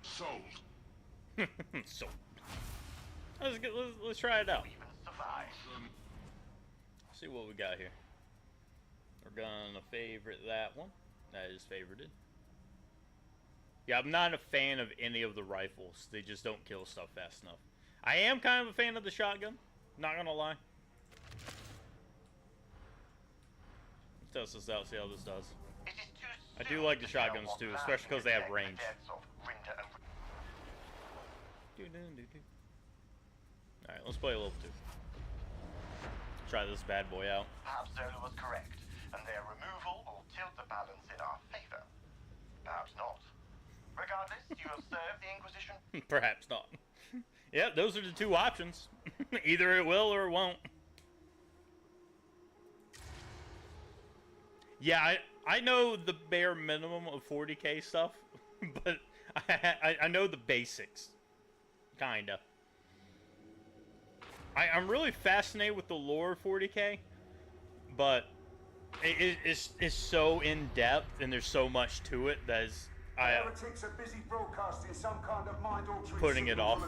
Sold. Sold. Let's try it out. See what we got here. We're gonna favorite that one. That is favorited. Yeah, I'm not a fan of any of the rifles. They just don't kill stuff fast enough. I am kind of a fan of the shotgun. Not gonna lie. Let's test this out, see how this does. I do like the shotguns too, especially because they have range. Alright, let's play level 2. Try this bad boy out. Perhaps Zola was correct, and their removal will tilt the balance in our favor. Perhaps not. Regardless, you have served the Inquisition. Perhaps not. Yeah, those are the two options. Either it will or it won't. Yeah, I know the bare minimum of 40k stuff, but I know the basics. Kinda. I'm really fascinated with the lore of 40k, but it's so in-depth and there's so much to it that is... Heretics are busy broadcasting some kind of mind-altering putting it off.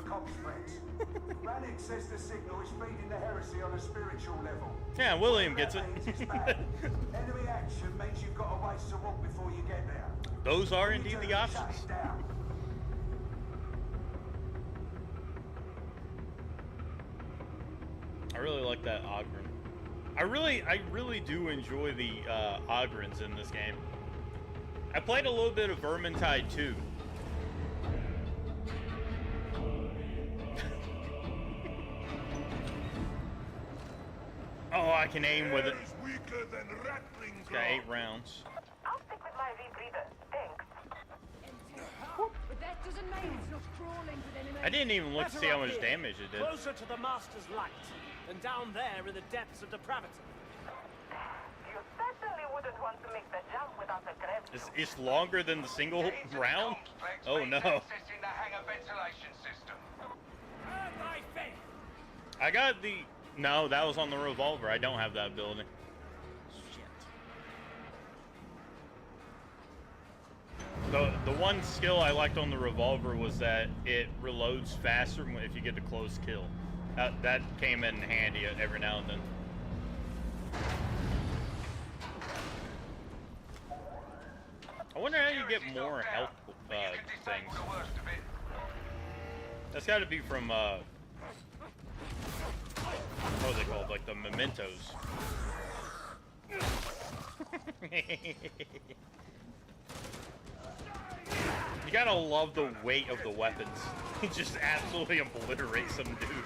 Rannick says the signal is feeding the heresy on a spiritual level. Yeah, William gets it. Enemy action means you've got a ways to walk before you get there. Those are indeed the options. I really like that Ogren. I really do enjoy the Ogrens in this game. I played a little bit of Vermintide too. Oh, I can aim with it. It's got 8 rounds. I'll stick with my rebreather. Thanks. But that doesn't mean it's not crawling with enemies. I didn't even look to see how much damage it did. Closer to the Master's light than down there in the depths of depravity. You certainly wouldn't want to make the jump without a grab. It's longer than the single round? Oh no. Accessing the hangar ventilation system. I got the... No, that was on the revolver. I don't have that ability. Shit. The one skill I liked on the revolver was that it reloads faster if you get a close kill. That came in handy every now and then. I wonder how you get more health things. That's got to be from what are they called? Like the mementos. You gotta love the weight of the weapons. It just absolutely obliterates some dude.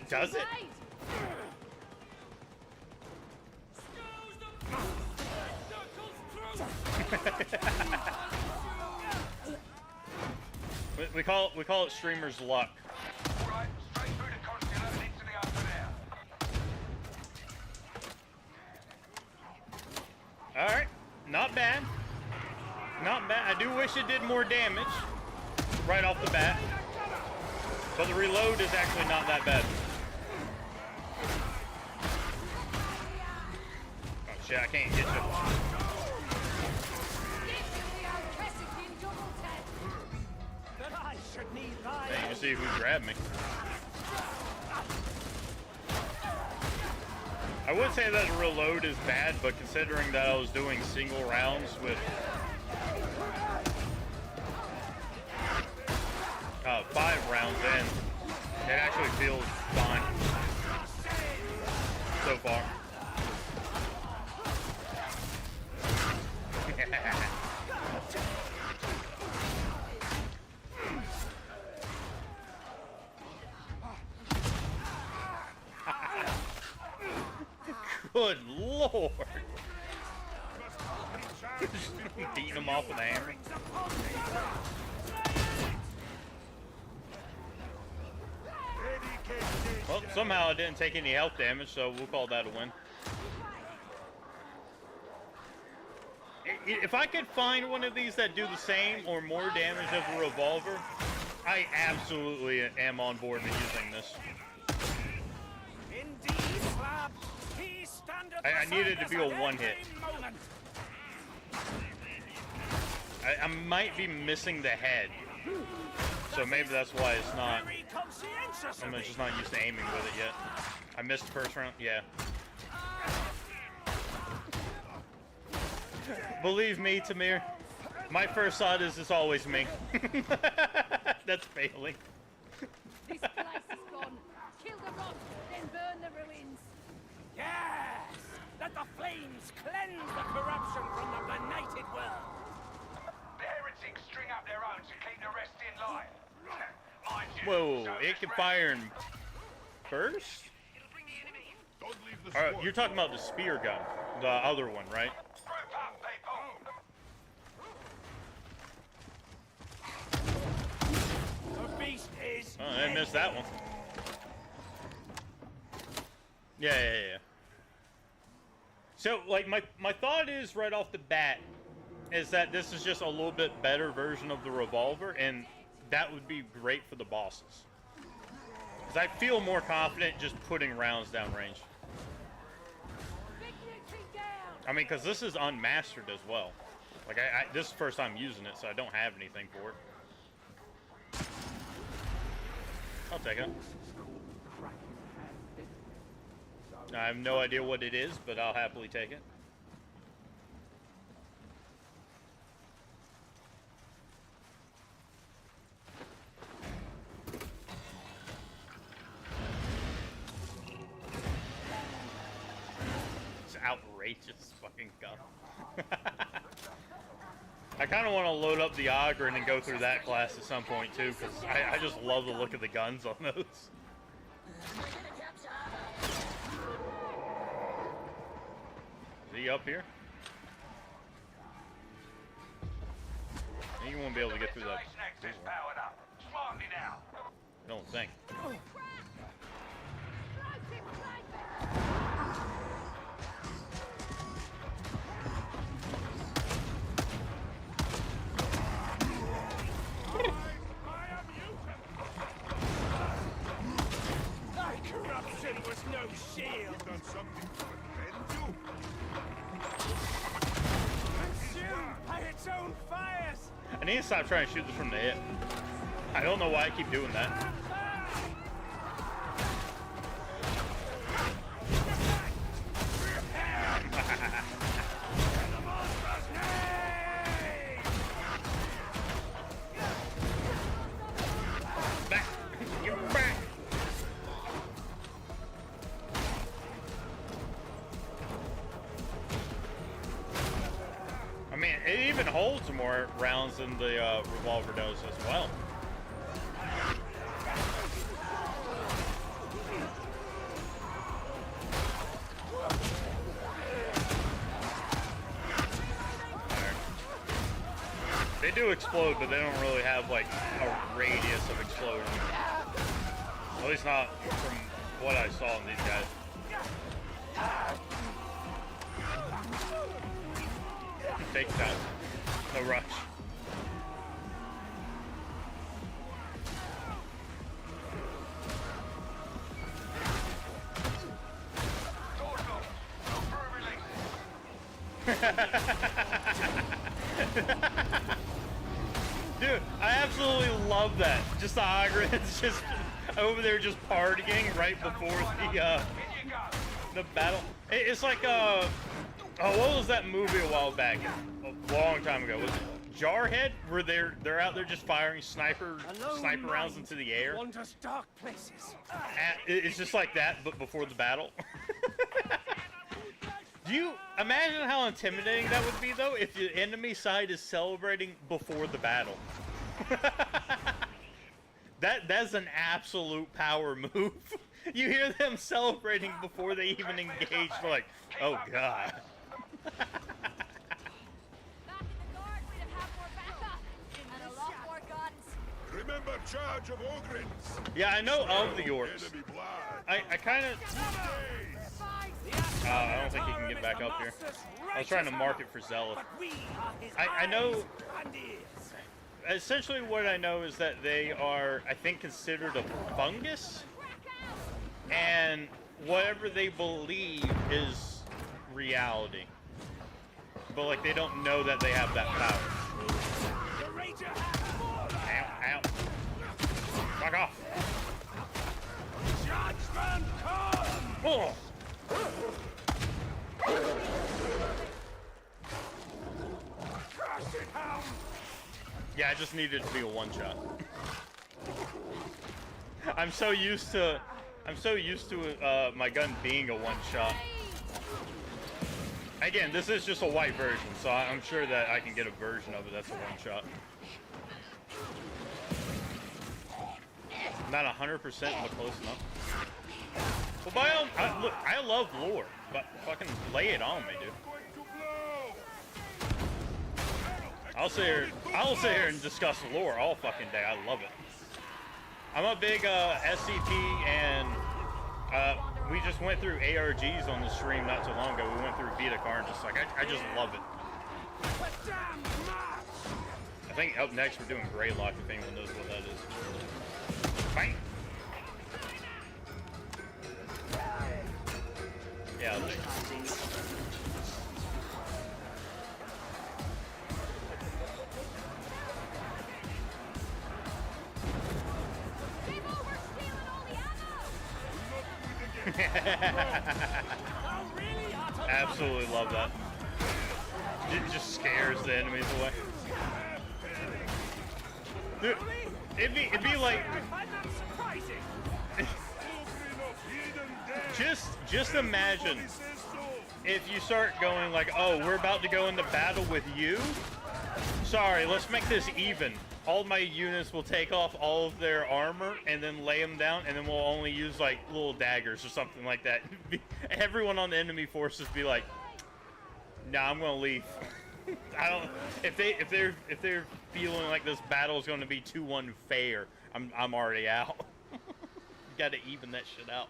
Does it? we call it streamer's luck. Right, straight through the consular and into the open air. Alright, not bad. Not bad. I do wish it did more damage right off the bat. But the reload is actually not that bad. Oh shit, I can't hit you. Hey, you can see who grabbed me. I would say that the reload is bad, but considering that I was doing single rounds with 5 rounds in, it actually feels fine so far. Good lord! Beating him off with a hammer. Well, somehow I didn't take any health damage, so we'll call that a win. If I could find one of these that do the same or more damage as a revolver, I absolutely am on board with using this. I needed to be a one-hit. I might be missing the head, so maybe that's why it's not. I'm just not used to aiming with it yet. I missed the first round. Yeah. Believe me, Tamir, my first thought is it's always me. That's failing. This place is gone. Kill the rot, then burn the ruins. Yes! Let the flames cleanse the corruption from the benighted world. The heretics string up their own to keep the rest in line. Mind you, Whoa, so it can fire in burst? Don't leave the Alright, sword. you're talking about the spear gun, the other one, right? Group up, people. The beast is. Oh, I missed that one. Yeah. So, like, my thought is right off the bat is that this is just a little bit better version of the revolver, and that would be great for the bosses. Because I feel more confident just putting rounds down range. I mean, because this is unmastered as well. Like, this is the first time using it, so I don't have anything for it. I'll take it. I have no idea what it is, but I'll happily take it. It's outrageous fucking gun. I kind of want to load up the Ogren and go through that class at some point too, because I just love the look of the guns on those. Is he up here? You won't be able to get through that. Access powered up. Smartly now. I don't think. Thy corruption was no shield. Done something to offend you? Consumed by its own fires. I need to stop trying to shoot this from the hip. I don't know why I keep doing that. Back! You're back! I mean, it even holds more rounds than the revolver does as well. They do explode, but they don't really have like a radius of explosion. At least not from what I saw in these guys. Take that. No rush. Dude, I absolutely love that. Just the Ogrins just over there just partying right before the battle. It's like oh, what was that movie a while back? A long time ago. Was it Jarhead? Where they're out there just firing sniper rounds into the air. Wanders dark places. It's just like that, but before the battle. Do you imagine how intimidating that would be, though, if the enemy side is celebrating before the battle? That's an absolute power move. You hear them celebrating before they even engage. They're like, oh god. Remember charge of Ogrins. Yeah, I know of the orcs. Enemy blood. I kind of... I don't think he can get back up here. I was trying to mark it for Zealot. I know... Essentially what I know is that they are, I think, considered a fungus. And whatever they believe is reality. But, like, they don't know that they have that power. Ow, ow. Fuck off. Judgment come! Oh. I just needed it to be a one-shot. I'm so used to my gun being a one-shot. Again, this is just a white version, so I'm sure that I can get a version of it that's a one-shot. Not 100%, but close enough. Well, by all, look, I love lore, but fucking lay it on me, dude. I'll sit here and discuss lore all fucking day. I love it. I'm a big SCP, and we just went through ARGs on the stream not too long ago. We went through Vita Carnage. Like I just love it. I think up next we're doing Greylock, if anyone knows what that is. Bang! Yeah. Absolutely love that. It just scares the enemies away. Dude, it'd be like just imagine if you start going like, oh, we're about to go into battle with you. Sorry, let's make this even. All my units will take off all of their armor and then lay them down, and then we'll only use like little daggers or something like that. Everyone on the enemy forces be like, "Nah, I'm gonna leave." I don't. If they're feeling like this battle is going to be too unfair, I'm already out. Got to even that shit out.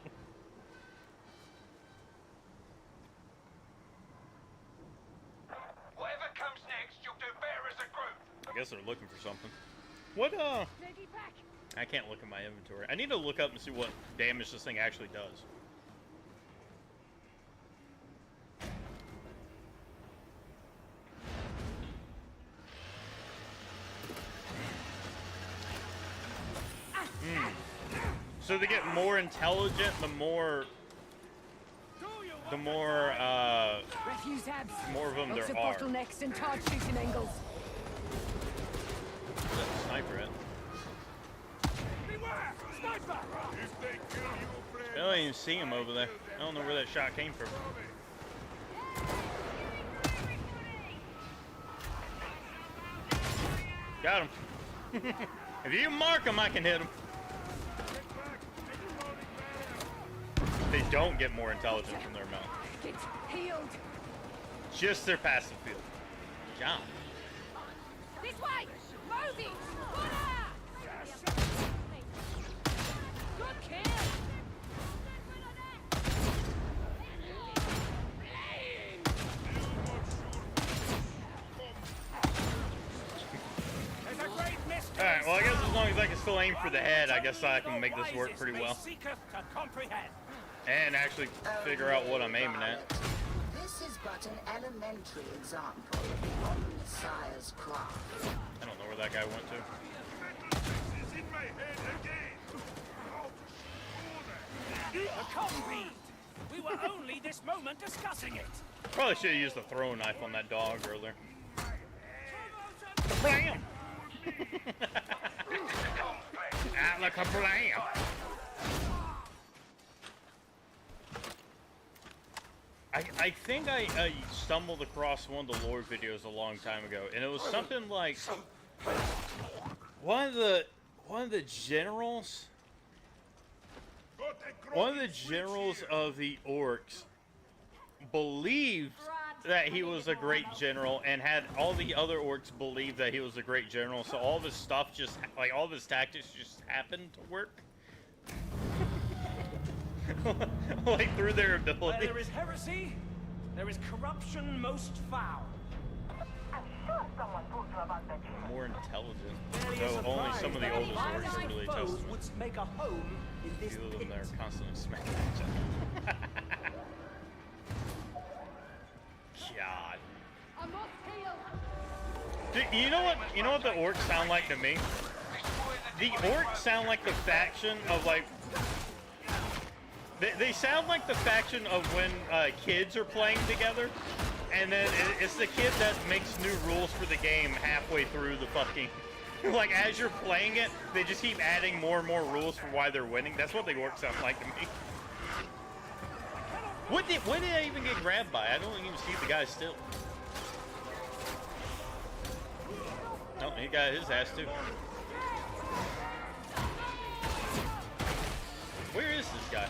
Whatever comes next, you'll do better as a group. I guess they're looking for something. What, I can't look at my inventory. I need to look up and see what damage this thing actually does. So they get more intelligent, the more Refuse abs. more of them Lots there of are. bottlenecks and hard shooting angles. Sniper at. Beware! Sniper! I don't even see him over there. I don't know where that shot came from. Got him. If you mark him, I can hit him. They don't get more intelligence from their mount. Get healed. Just their passive field. John. This way! Move it! Water! Good kill! Alright, well I guess as long as I can still aim for the head, I guess I can make this work pretty well. And actually figure out what I'm aiming at. This is but an elementary example of one Messiah's craft. I don't know where that guy went to. A combi! We were only this moment discussing it. Probably should have used the throwing knife on that dog earlier. Blam! Like a blam! I think I stumbled across one of the lore videos a long time ago, and it was something like one of the generals of the orcs believed that he was a great general, and had all the other orcs believe that he was a great general, so all of his stuff just, like, all of his tactics just happened to work. Like, through their ability. Where there is heresy, there is corruption most foul. I'm sure someone told you about that. More intelligent. Though only some of the oldest orcs are really intelligent. Would make a home in this Few of them pit. that are constantly smacking each other. God. I'm not healed. Dude, you know what the orcs sound like to me? The orcs sound like the faction of, like, they sound like the faction of when kids are playing together, and then it's the kid that makes new rules for the game halfway through the fucking Like, as you're playing it, they just keep adding more and more rules for why they're winning. That's what the orcs sound like to me. What did I even get grabbed by? I don't even see the guy still. Oh, he got his ass too. Where is this guy?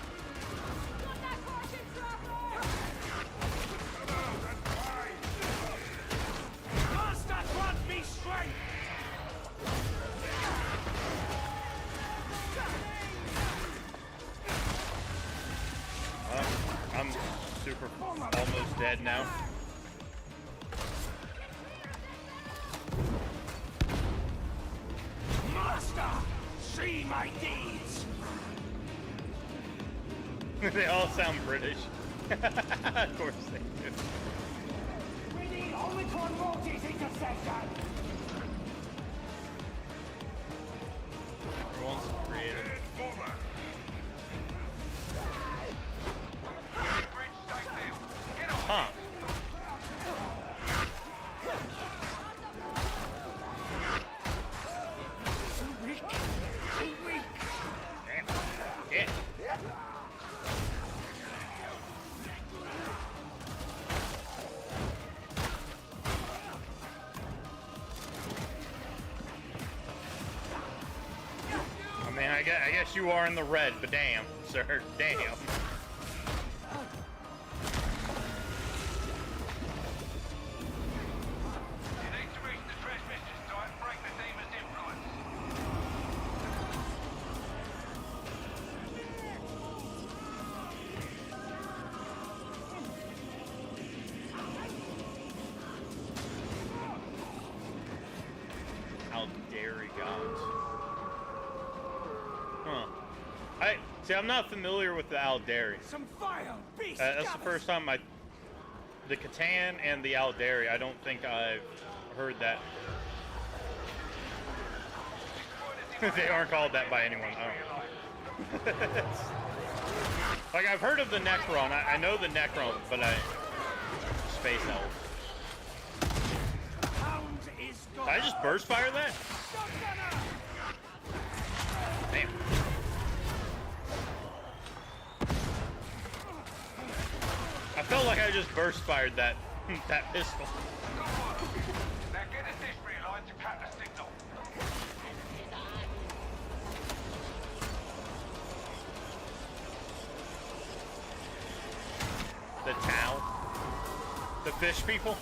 Master grant me strength! I'm super almost dead now. Master, see my deeds! They all sound British. Of course they do. We need Omicron Morty's intercession! Everyone's creative. Huh. Too weak! Too weak! Yeah. I mean, I guess you are in the red, but damn, sir, damn. How dare he, gods. Huh. See, I'm not familiar with the Aldari. Some vile beast! That's the first time the Catan and the Aldari, I don't think I've heard that. They aren't called that by anyone. Oh. Like, I've heard of the Necron. I know the Necron, but Space Elves. Hound is gone. Did I just burst fire that? Damn. I felt like I just burst fired that pistol. Now get us this realigned to cut the signal. The Tau. The fish people.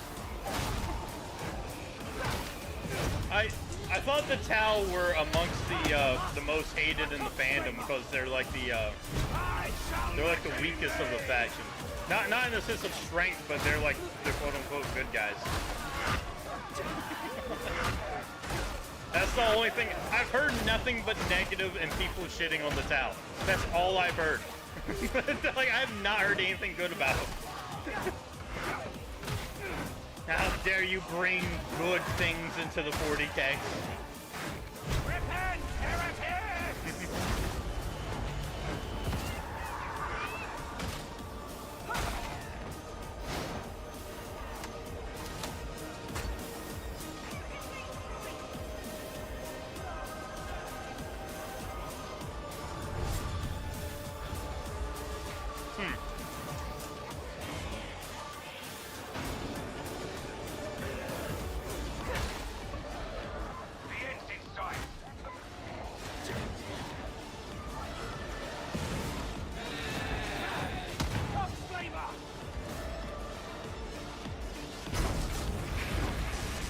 I thought the Tau were amongst the most hated in the fandom because they're like the weakest of the faction. Not in the sense of strength, but they're like the quote unquote good guys. That's the only thing. I've heard nothing but negative and people shitting on the Tau. That's all I've heard. Like, I have not heard anything good about them. How dare you bring good things into the 40K? Repent, heretics! The end's in sight.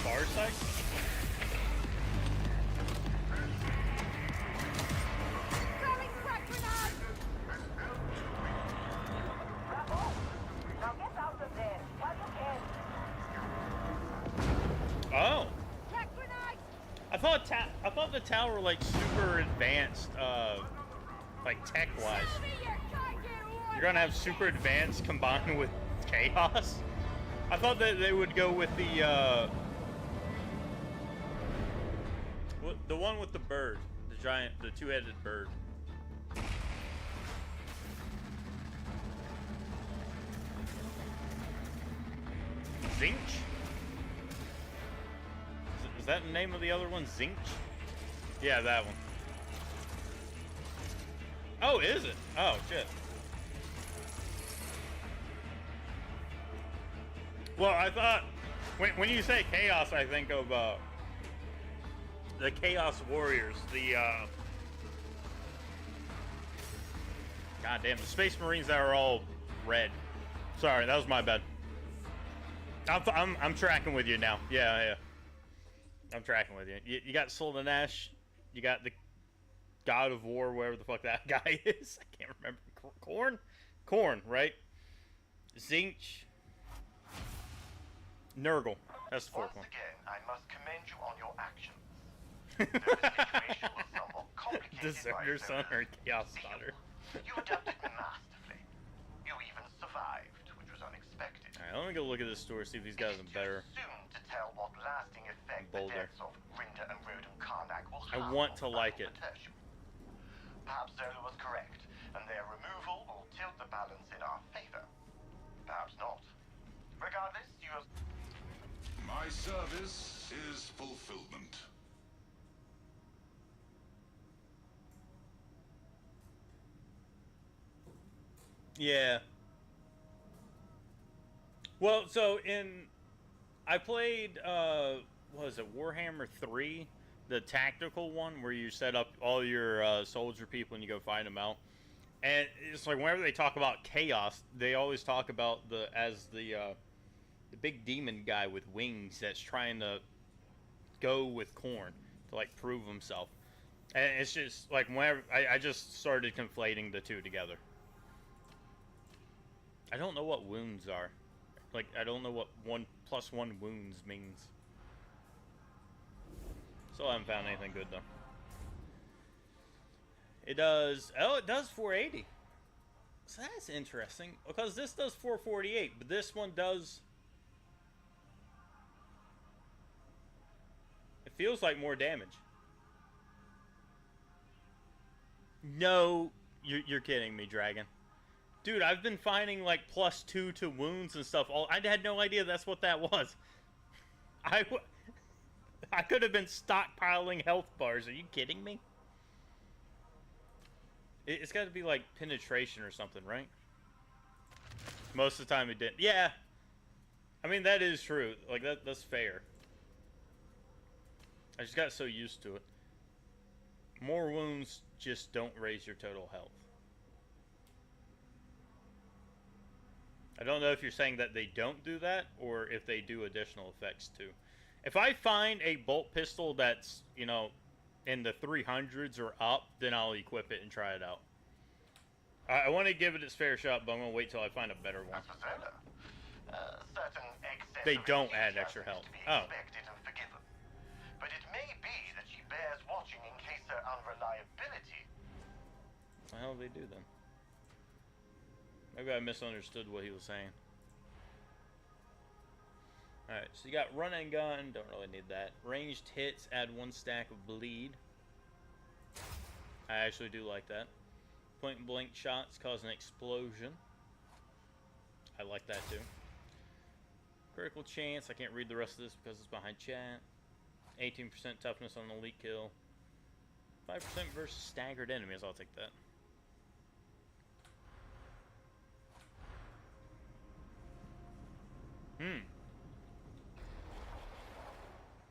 Farsight? Throwing frag grenade! Now get out of there while you can. Oh. Frag grenade! I thought the Tau were like super advanced, like tech-wise. You're gonna have super advanced combined with chaos? I thought that they would go with the one with the bird, the two-headed bird. Zinch? Is that the name of the other one? Zinch? Yeah, that one. Oh, is it? Oh, shit. Well, I thought when you say chaos, I think of the Chaos Warriors, the goddamn the Space Marines that are all red. Sorry, that was my bad. I'm tracking with you now. Yeah. I'm tracking with you. You got Sultan Ash. You got the God of War, wherever the fuck that guy is. I can't remember. Korn, right? Zinch. Nurgle. That's the fourth one. Once again, I must commend you on your actions. Though the situation was somewhat complicated Deserter by son or Zona's Chaos zeal, daughter. You adapted masterfully. You even survived, which was unexpected. Alright, let me go look at this store, see if these guys are better. Too soon to tell what lasting effect the Boulder. deaths of Rinda and Roden Karnak will I have want on to the like battle it. for Tertium. Perhaps Zola was correct, and their removal will tilt the balance in our favor. Perhaps not. Regardless, you have... My service is fulfillment. Yeah. Well, so I played what was it, Warhammer 3, the tactical one where you set up all your soldier people and you go find them out. And it's like whenever they talk about chaos, they always talk about the big demon guy with wings that's trying to go with Korn to like prove himself. And it's just like whenever I just started conflating the two together. I don't know what wounds are. Like, I don't know what 1 + 1 wounds means. Still haven't found anything good, though. It does... Oh, it does 480. So that's interesting. Because this does 448, but this one does... It feels like more damage. No, you're kidding me, Dragon. Dude, I've been finding like +2 to wounds and stuff. I had no idea that's what that was. I could have been stockpiling health bars. Are you kidding me? It's got to be like penetration or something, right? Most of the time it didn't. Yeah. I mean, that is true. Like, that's fair. I just got so used to it. More wounds just don't raise your total health. I don't know if you're saying that they don't do that, or if they do additional effects too. If I find a bolt pistol that's, you know, in the 300s or up, then I'll equip it and try it out. I want to give it its fair shot, but I'm going to wait till I find a better one. They don't add extra health. Oh. But it may be that she bears watching in case her unreliability. What the hell do they do then? Maybe I misunderstood what he was saying. Alright, so you got run and gun, don't really need that. Ranged hits, add 1 stack of bleed. I actually do like that. Point and blank shots cause an explosion. I like that too. Critical chance, I can't read the rest of this because it's behind chat. 18% toughness on elite kill. 5% versus staggered enemies, I'll take that.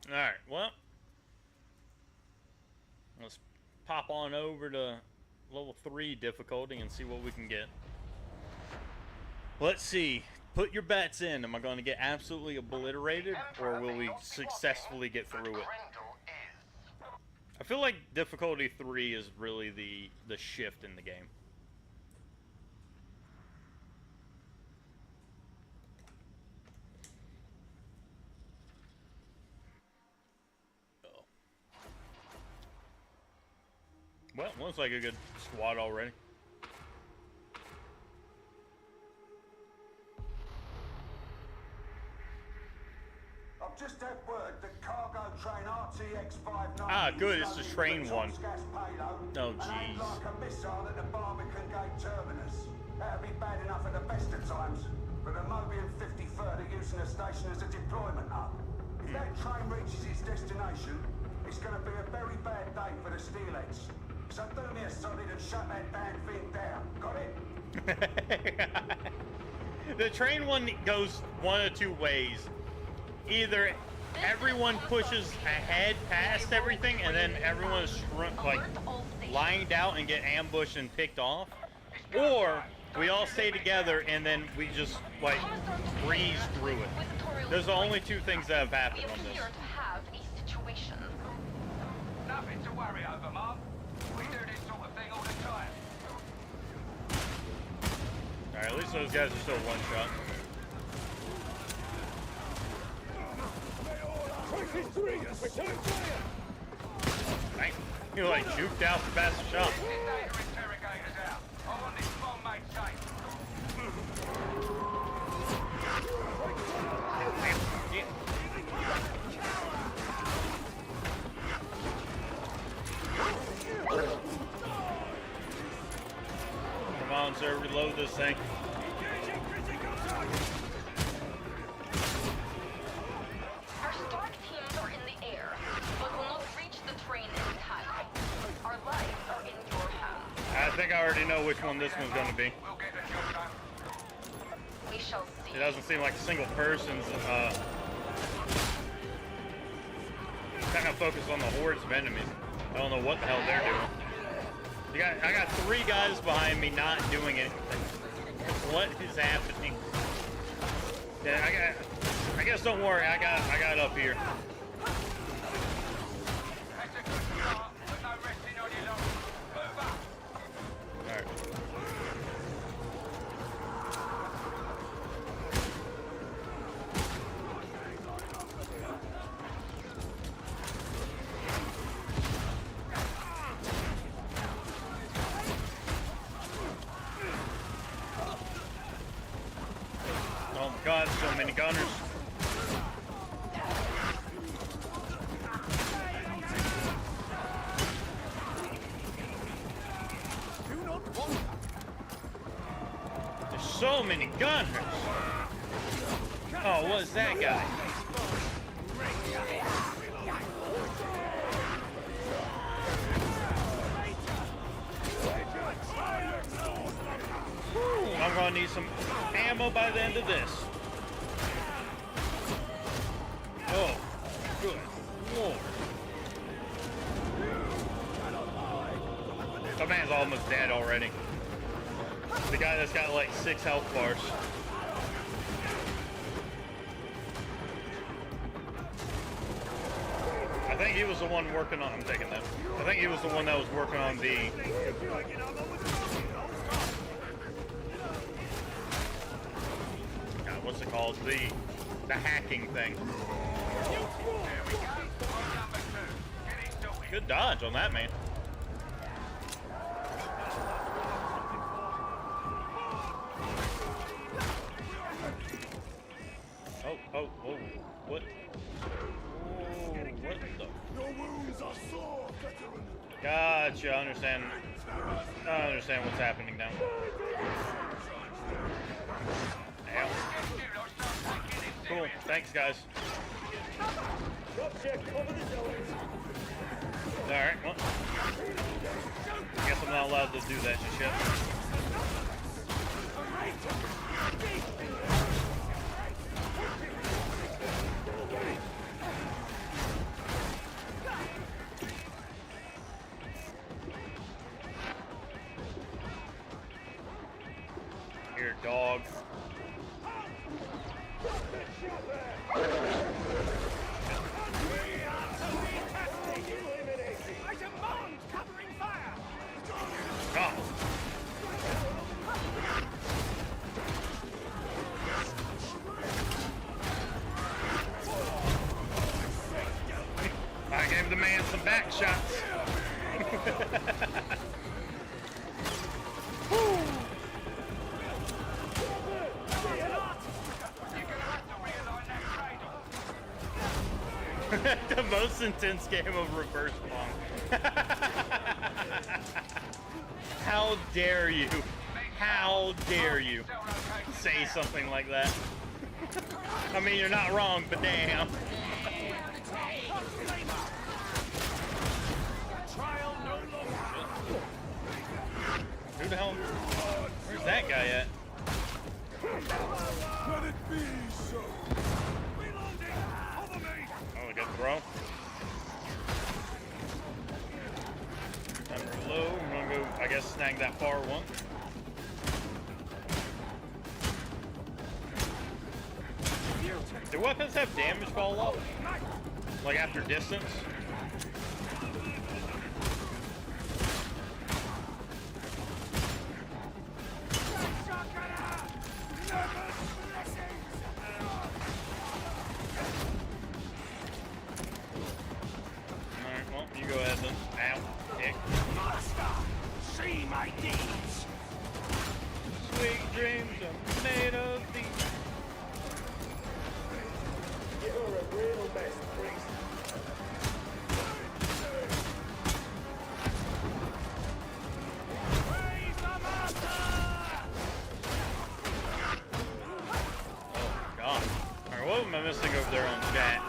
Alright, well. Let's pop on over to level 3 difficulty and see what we can get. Let's see. Put your bets in. Am I going to get absolutely obliterated, or will we successfully get through it? I feel like difficulty 3 is really the shift in the game. Well, looks like a good squad already. I've just had word the cargo train RTX 590 Ah, good, it's the train one. Oh, jeez. jeez. Like a missile at the Barbican Gate terminus. That'd be bad enough at the best of times, but the Mobian 53rd are using the station as a deployment hub. If that train reaches its destination, it's going to be a very bad day for the steelheads. So do me a solid and shut that damn thing down. Got it? The train one goes one of two ways. Either everyone pushes ahead past everything, and then everyone is like lined out and get ambushed and picked off, or we all stay together and then we just like breeze through it. There's the only two things that have happened on this. Nothing to worry over, Mom. We do this sort of thing all the time. Alright, at least those guys are still one shot. Dang, you like juked out the fastest shot. Interrogators out. I want this bomb made safe. Come on, sir, reload this thing. Our Stark teams are in the air, but will not reach the train in time. Our lives are in your hands. I think I already know which one this one's going to be. We'll get the job done. We shall see. It doesn't seem like a single person's kind of focused on the hordes of enemies. I don't know what the hell they're doing. I got three guys behind me not doing anything. What is happening? Yeah, I guess don't worry. I got up here. That's a good start, but no resting on your laurels. Move up. All right. Oh my God, so many gunners. There's so many gunners. Oh, what's that guy? Whew, I'm gonna need some ammo by the end of this. Oh, good Lord. That man's almost dead already. The guy that's got like 6 health bars. I think he was the one working on, I'm taking that. I think he was the one that was working on the... God, what's it called? The hacking thing. Good dodge on that man. Oh, what? Oh, what the? Your wounds are sore, veteran. Gotcha, I understand what's happening now. Damn. Cool, thanks guys. Alright, well. I guess I'm not allowed to do that just yet. Here, dog. Oh. I gave the man some back shots. The most intense game of reverse pong. How dare you? How dare you say something like that? I mean, you're not wrong, but damn. Who the hell? Where's that guy at? Let it be so. Oh, we got throw. Time to reload. I'm gonna go, I guess, snag that far one. Do weapons have damage fall off? Like after distance? Alright, well, you go ahead then. Ow, dick. Master, see my deeds. Sweet dreams are made of these. You're a real mess, priest. Praise the master! Oh my god. Alright, what am I missing over there on chat?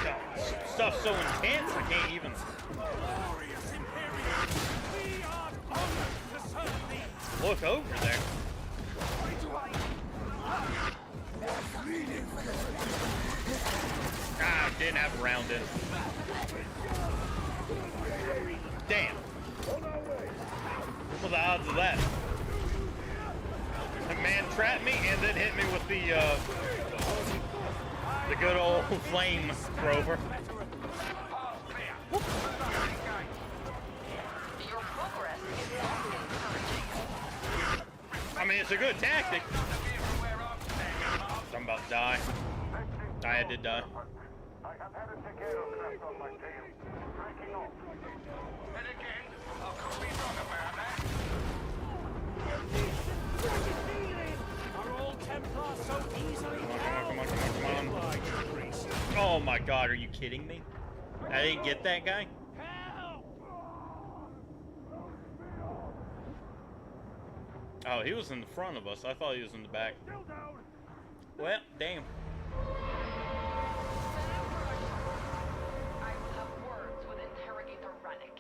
God, stuff's so intense I can't even. Glorious Imperium, we are honored to serve thee. Look over there. Ah, didn't have a round in. Damn. What are the odds of that? The man trapped me and then hit me with the good old flame thrower. Your progress is not encouraging. I mean, it's a good tactic. I'm about to die. I did die. I have had a craft on my tail. Breaking off. And again, how could we wrong about that? Are all Templars so easily Come on. Oh my god, are you kidding me? I didn't get that guy? Help! Oh, he was in the front of us. I thought he was in the back. Well, damn. I will have words with Interrogator Rannick.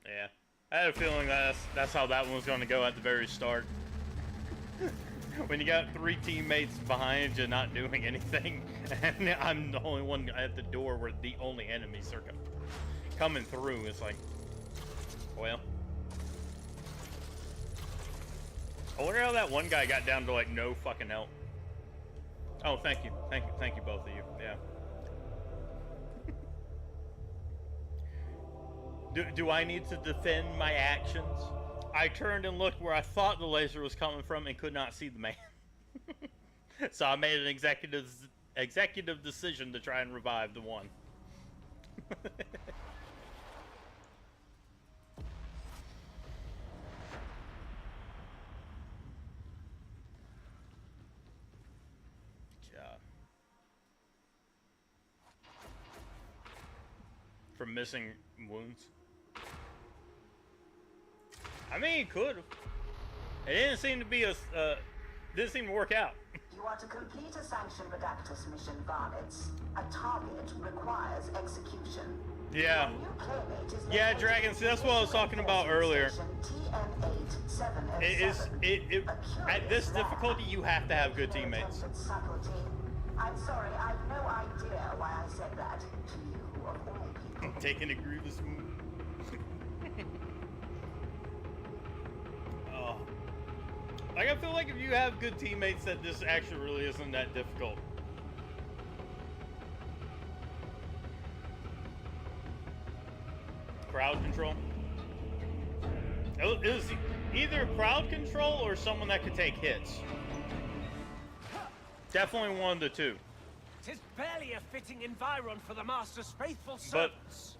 Yeah. I had a feeling that's how that one was going to go at the very start. When you got 3 teammates behind you not doing anything, and I'm the only one at the door where the only enemies are coming through, it's like, well. I wonder how that one guy got down to like no fucking help. Oh, thank you, both of you. Yeah. Do I need to defend my actions? I turned and looked where I thought the laser was coming from and could not see the man. So I made an executive decision to try and revive the one. God. From missing wounds. I mean, it could have. It didn't seem to be didn't seem to work out. You are to complete a sanctioned Redactus mission, Varnitz. A target requires execution. Yeah. Yeah, Dragons, that's what I was talking about earlier. At this difficulty, you have to have good teammates. I'm sorry, I've no idea why I said that to you, of all people. Taking a grievous move. Oh. Like, I feel like if you have good teammates, that this actually really isn't that difficult. Crowd control. It was either crowd control or someone that could take hits. Definitely one of the two. Tis barely a fitting environ for the Master's faithful servants.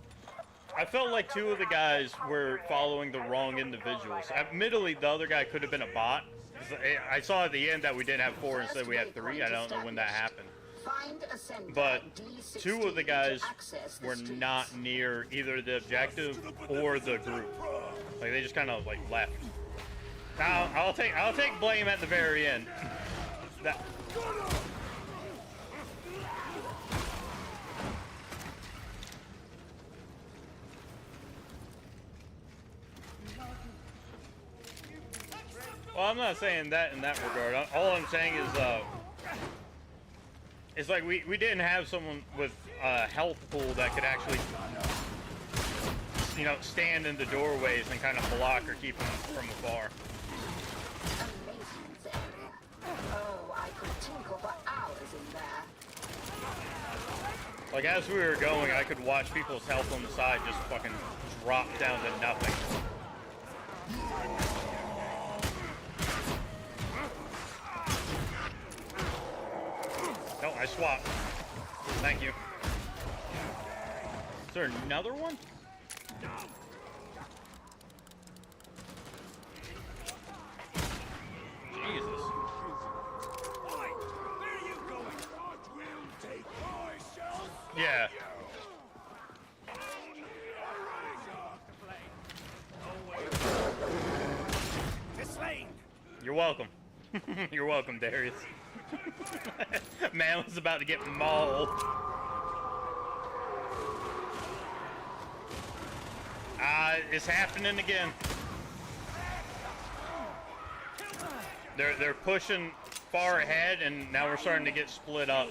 I felt like 2 of the guys were following the wrong individuals. Admittedly, the other guy could have been a bot. I saw at the end that we did have 4 instead we had 3. I don't know when that happened. But 2 of the guys were not near either the objective or the group. Like, they just kind of like left. Now I'll take blame at the very end. I'm not saying that in that regard. All I'm saying is, it's like we didn't have someone with a health pool that could actually, you know, stand in the doorways and kind of block or keep them from afar. Oh, I could tinkle for hours in there. Like, as we were going, I could watch people's health on the side just fucking drop down to nothing. No, I swapped. Thank you. Is there another one? Jesus. Yeah. You're welcome. You're welcome, Darius. Man was about to get mauled. It's happening again. They're pushing far ahead, and now we're starting to get split up.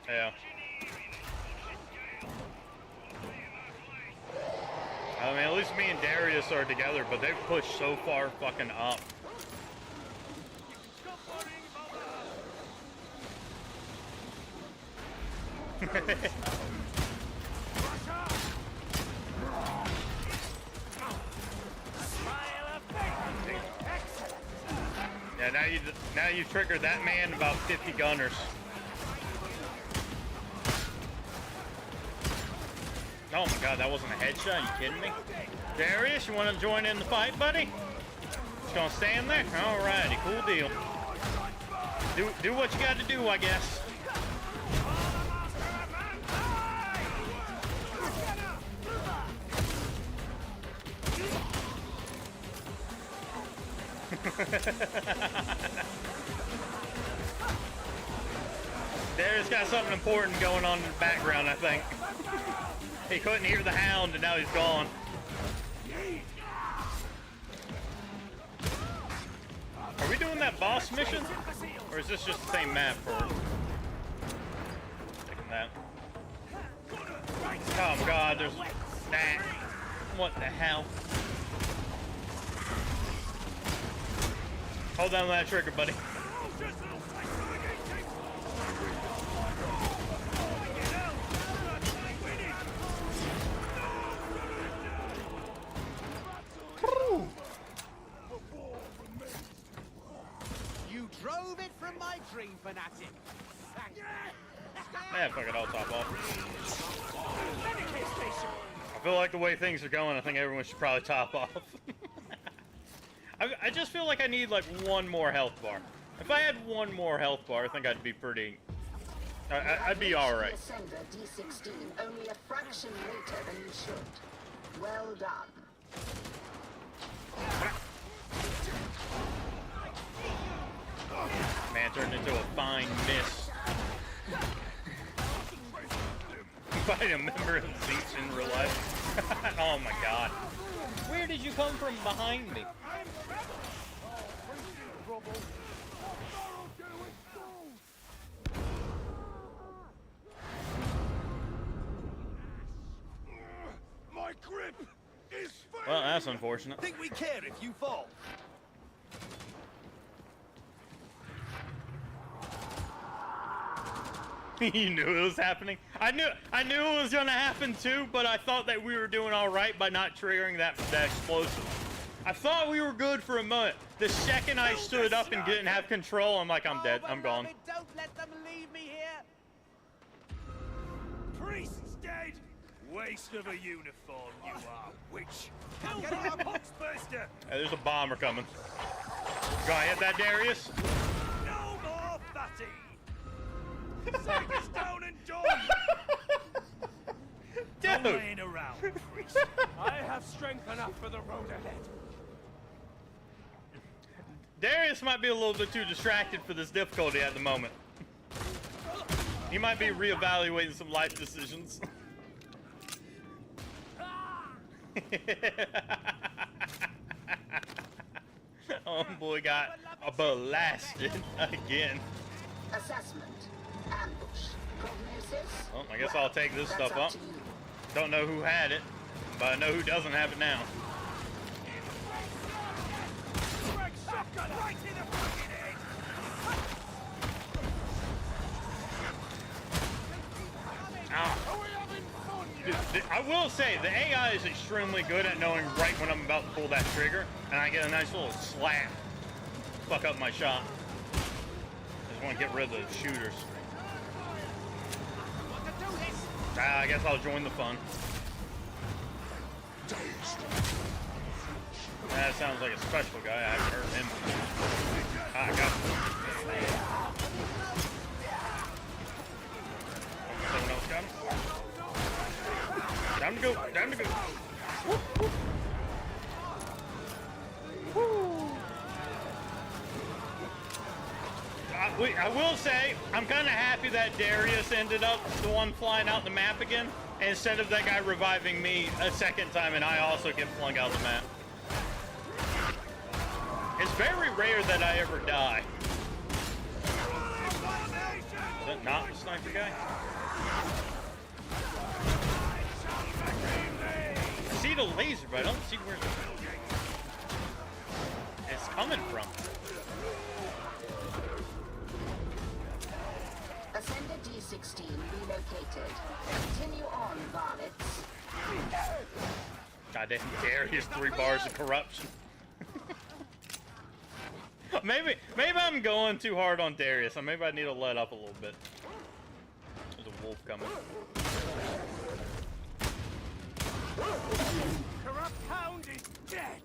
Yeah. I mean, at least me and Darius are together, but they've pushed so far fucking up. Yeah, now you triggered that man about 50 gunners. Oh my god, that wasn't a headshot, you kidding me? Darius, you want to join in the fight, buddy? Just gonna stand there? Alrighty, cool deal. Do what you gotta do, I guess. Darius got something important going on in the background, I think. He couldn't hear the hound, and now he's gone. Are we doing that boss mission? Or is this just the same map for taking that? Oh god, there's that. What the hell? Hold down that trigger, buddy. You drove it from my dream, fanatic. Yeah, fuck it, I'll top off. I feel like the way things are going, I think everyone should probably top off. I just feel like I need like one more health bar. If I had one more health bar, I think I'd be pretty... I'd be alright. D16 only a fraction later than you should. Well done. Man turned into a fine miss. Fighting a member of Zeus in real life. Oh my god. Where did you come from behind me? My grip is failing. Well, that's unfortunate. Think we care if you fall? You knew it was happening. I knew it was gonna happen too, but I thought that we were doing all right by not triggering that explosive. I thought we were good for a moment. The second I stood up and didn't have control, I'm like, I'm dead. I'm gone. Don't let them leave me here. Priest's dead. Waste of a uniform, you are, witch. Get our box burster. Hey, there's a bomber coming. Gonna hit that, Darius? No more fatty. Take us down and done. Dude. No laying around, priest. I have strength enough for the road ahead. Darius might be a little bit too distracted for this difficulty at the moment. He might be reevaluating some life decisions. Homeboy got blasted again. Assessment. Ambush. Prognosis. Well, I guess I'll take this stuff up. To you. Don't know who had it, but I know who doesn't have it now. Dude, I will say, the AI is extremely good at knowing right when I'm about to pull that trigger, and I get a nice little slap. Fuck up my shot. Just want to get rid of the shooters. I guess I'll join the fun. That sounds like a special guy. I haven't heard him. I got him. Someone else got him? Time to go. Time to go. Woo, woo. Woo. I will say, I'm kind of happy that Darius ended up the one flying out the map again, instead of that guy reviving me a second time and I also get flung out the map. It's very rare that I ever die. Is that not the sniper guy? I see the laser, but I don't see where it's coming from. Ascender D16 relocated. Continue on, varlets. Goddamn Darius, 3 bars of corruption. maybe I'm going too hard on Darius. Maybe I need to let up a little bit. There's a wolf coming. Corrupt hound is dead.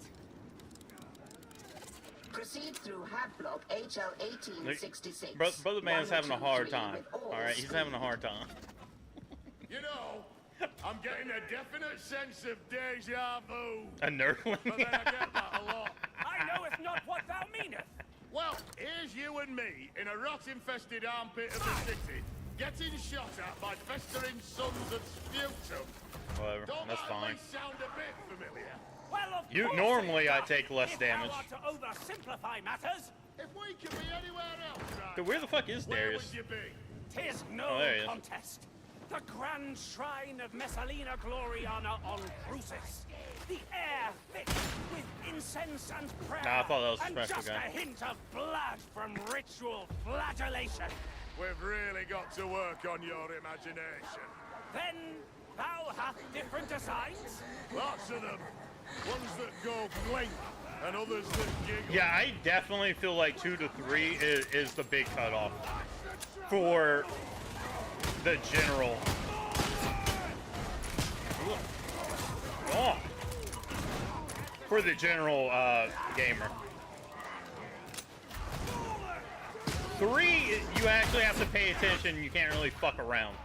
Proceed through hab block HL 1866. Brother man's having a hard time. Alright, he's having a hard time. You know, I'm getting a definite sense of deja vu. A nerdling? But then I get that a lot. I know it's not what thou meanest. Well, here's you and me in a rot-infested armpit of the city, getting shot at by festering sons of sputum. Whatever, Don't that's that fine. sound a bit familiar? Well, of You course normally it I does. take less damage. If thou art to oversimplify matters, If we could be anywhere else, right? Dude, where the fuck is Where Darius? would you be? 'tis no Oh, there he is. contest. The grand shrine of Messalina Gloriana on Crucis. The air thick with incense and prayer. Nah, I thought that was a and special just guy. a hint of blood from ritual flagellation. We've really got to work on your imagination. Then thou hast different designs? Lots of them. Ones that go blink, and others that giggle. Yeah, I definitely feel like 2 to 3 is the big cutoff for the general. Oh. For the general gamer. 3, you actually have to pay attention. You can't really fuck around.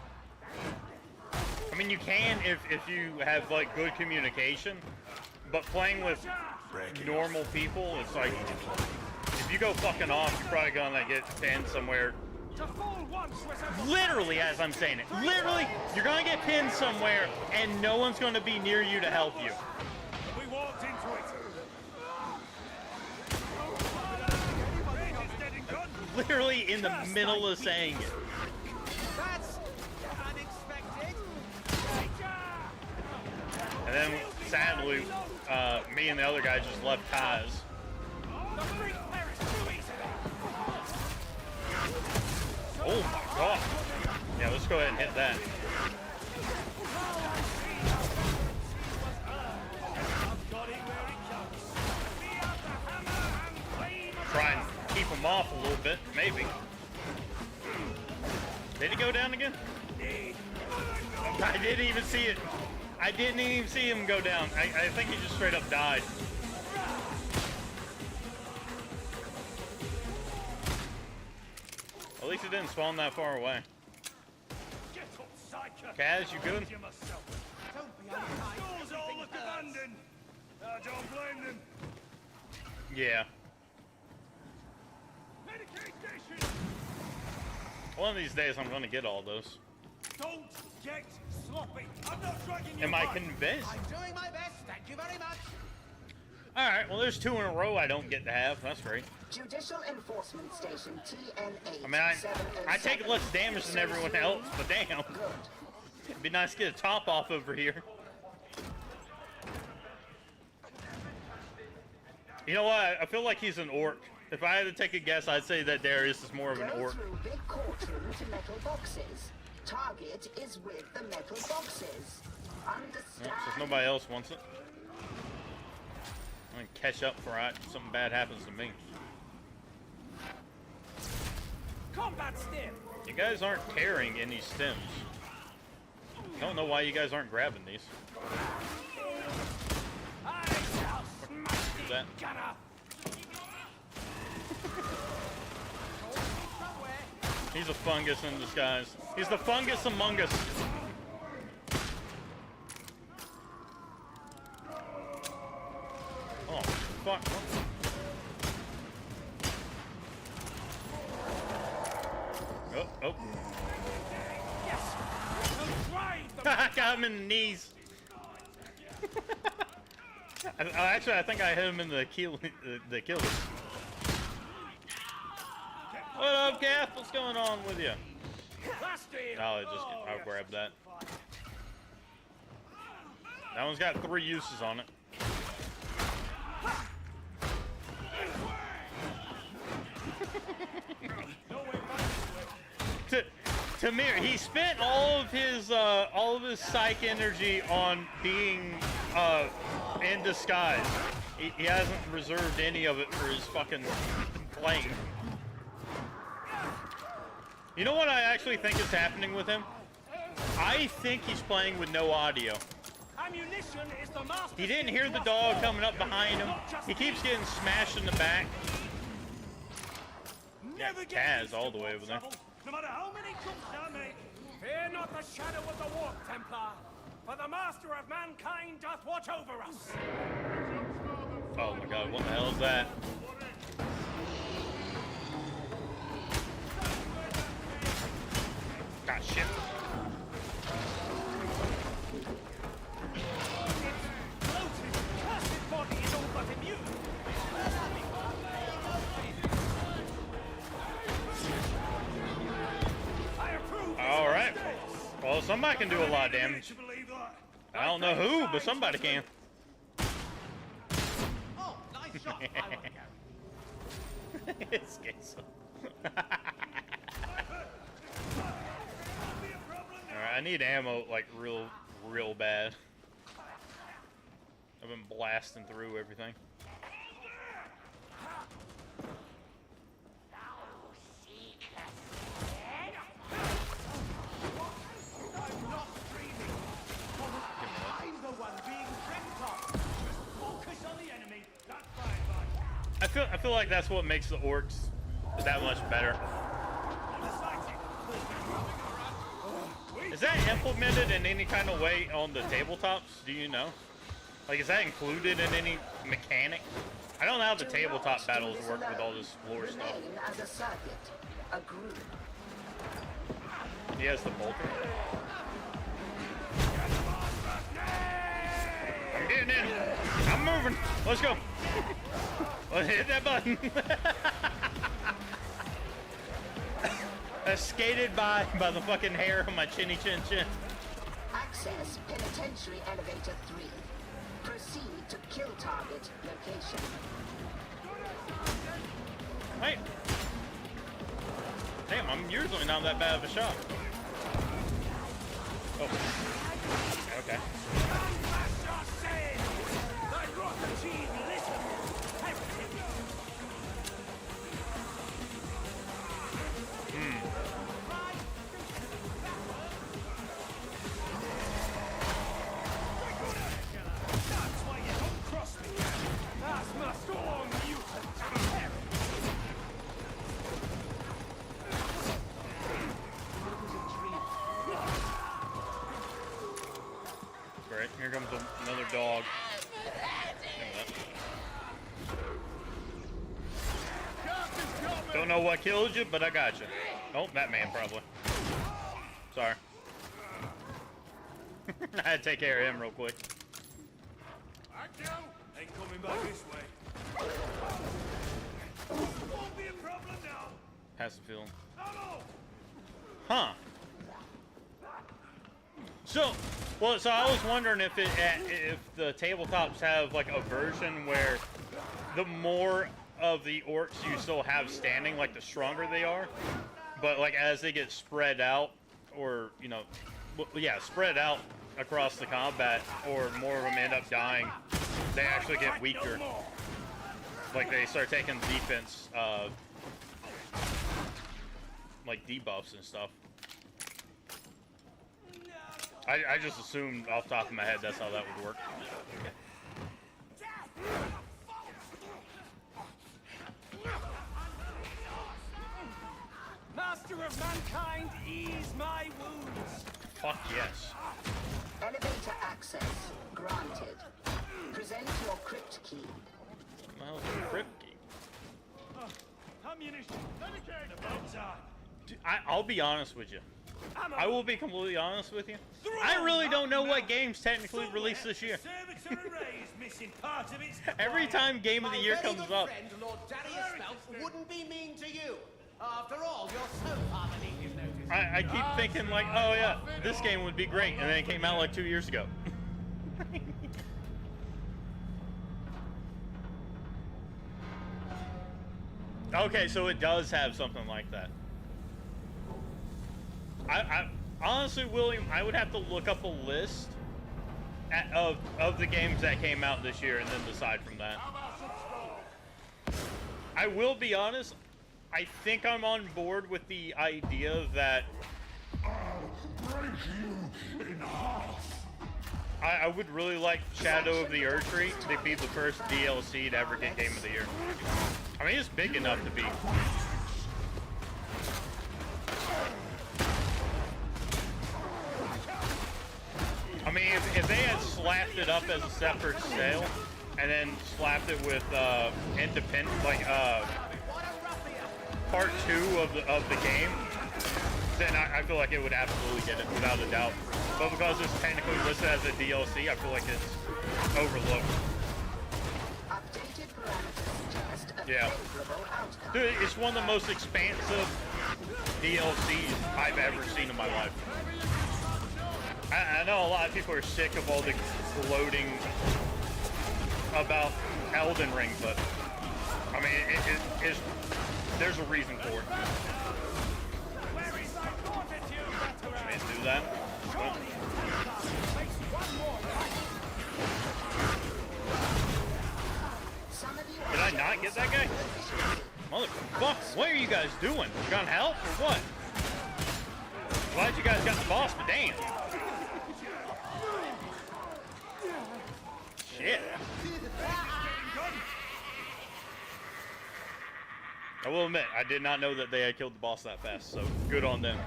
I mean, you can if you have like good communication, but playing with normal people, it's like if you go fucking off, you're probably gonna get pinned somewhere. Literally, as I'm saying it, literally, you're gonna get pinned somewhere, and no one's gonna be near you to help you. We walked into it. Literally in the middle of saying it. That's unexpected. And then, sadly, me and the other guy just left Kaz. Oh my god. Yeah, let's go ahead and hit that. Try and keep him off a little bit, maybe. Did he go down again? I didn't even see it. I didn't even see him go down. I think he just straight up died. At least it didn't spawn that far away. Kaz, you good? Don't blame them. Yeah. One of these days I'm gonna get all those. Don't get sloppy. I'm not dragging you. Am I convinced? I'm doing my best, thank you very much. Alright, well there's 2 in a row I don't get to have. That's great. Judicial Enforcement Station TN8. I mean, I take less damage than everyone else, but damn. It'd be nice to get a top off over here. You know what? I feel like he's an orc. If I had to take a guess, I'd say that Darius is more of an orc. Go through big courtroom to metal boxes. Target is with the metal boxes. Understand? Since nobody else wants it. I'm gonna catch up before something bad happens to me. Combat stim. You guys aren't carrying any stems. I don't know why you guys aren't grabbing these. I shall smash What's that? gunner. He's a fungus in disguise. He's the fungus among us. Oh, fuck. Oh, oh. Yes. Got him in the knees. Actually, I think I hit him in the Achilles. What up, Gaff? What's going on with you? I'll grab that. That one's got 3 uses on it. Tamir, he spent all of his psych energy on being in disguise. He hasn't reserved any of it for his fucking playing. You know what I actually think is happening with him? I think he's playing with no audio. Ammunition is the master. He didn't hear the dog coming up behind him. He keeps getting smashed in the back. Never Kaz all the way over there. No matter how many troops I make, fear not the shadow of the Warp Templar, for the master of mankind doth watch over us. Oh my god, what the hell is that? God, shit. Alright. Well, somebody can do a lot of damage. I don't know who, but somebody can. Oh, nice shot. It's Queso. Alright, I need ammo, like, real bad. I've been blasting through everything. I feel like that's what makes the orcs that much better. Is that implemented in any kind of way on the tabletops? Do you know? Like, is that included in any mechanic? I don't know how the tabletop battles work with all this lore stuff. As a circuit, a group. He has the bolter. I'm getting in. I'm moving. Let's go. Let's hit that button. I skated by the fucking hair on my chinny chin chin. Access Penitentiary Elevator 3. Proceed to kill target location. Hey. Damn, I'm usually not that bad of a shot. Oh. Okay. Great, here comes another dog. Don't know what killed you, but I got you. Oh, that man probably. Sorry. I had to take care of him real quick. Ain't coming back this way. Won't be a problem now. Has the feeling. Huh. So, well, so I was wondering if the tabletops have like a version where the more of the orcs you still have standing, like the stronger they are, but like as they get spread out, or you know, yeah, spread out across the combat, or more of them end up dying, they actually get weaker. Like they start taking defense, like debuffs and stuff. I just assumed off the top of my head that's how that would work. Master of mankind, ease my wounds. Fuck yes. Elevator access granted. Present your crypt key. What the hell is a crypt key? Ammunition. Dedicated about time. Dude, I'll be honest with you. I will be completely honest with you. I really don't know what games technically released this year. Every time Game of the Year comes up. Friend, Lord Darius Phelps, wouldn't be mean to you. After all, you're so hard to leave his notice. I keep thinking like, oh yeah, this game would be great, and then it came out like 2 years ago. Okay, so it does have something like that. I honestly, William, I would have to look up a list of the games that came out this year and then decide from that. I will be honest, I think I'm on board with the idea that I would really like Shadow of the Erdtree to be the first DLC to ever get Game of the Year. I mean, it's big enough to be. I mean, if they had slapped it up as a separate sale, and then slapped it with independent, like part 2 of the game, then I feel like it would absolutely get it without a doubt. But because it's technically listed as a DLC, I feel like it's overlooked. Yeah. Dude, it's one of the most expansive DLCs I've ever seen in my life. I know a lot of people are sick of all the gloating about Elden Ring, but I mean, there's a reason for it. I mean, do that. Did I not get that guy? Motherfucker, what are you guys doing? You gonna help or what? Glad you guys got the boss, but damn. Shit. I will admit, I did not know that they had killed the boss that fast, so good on them.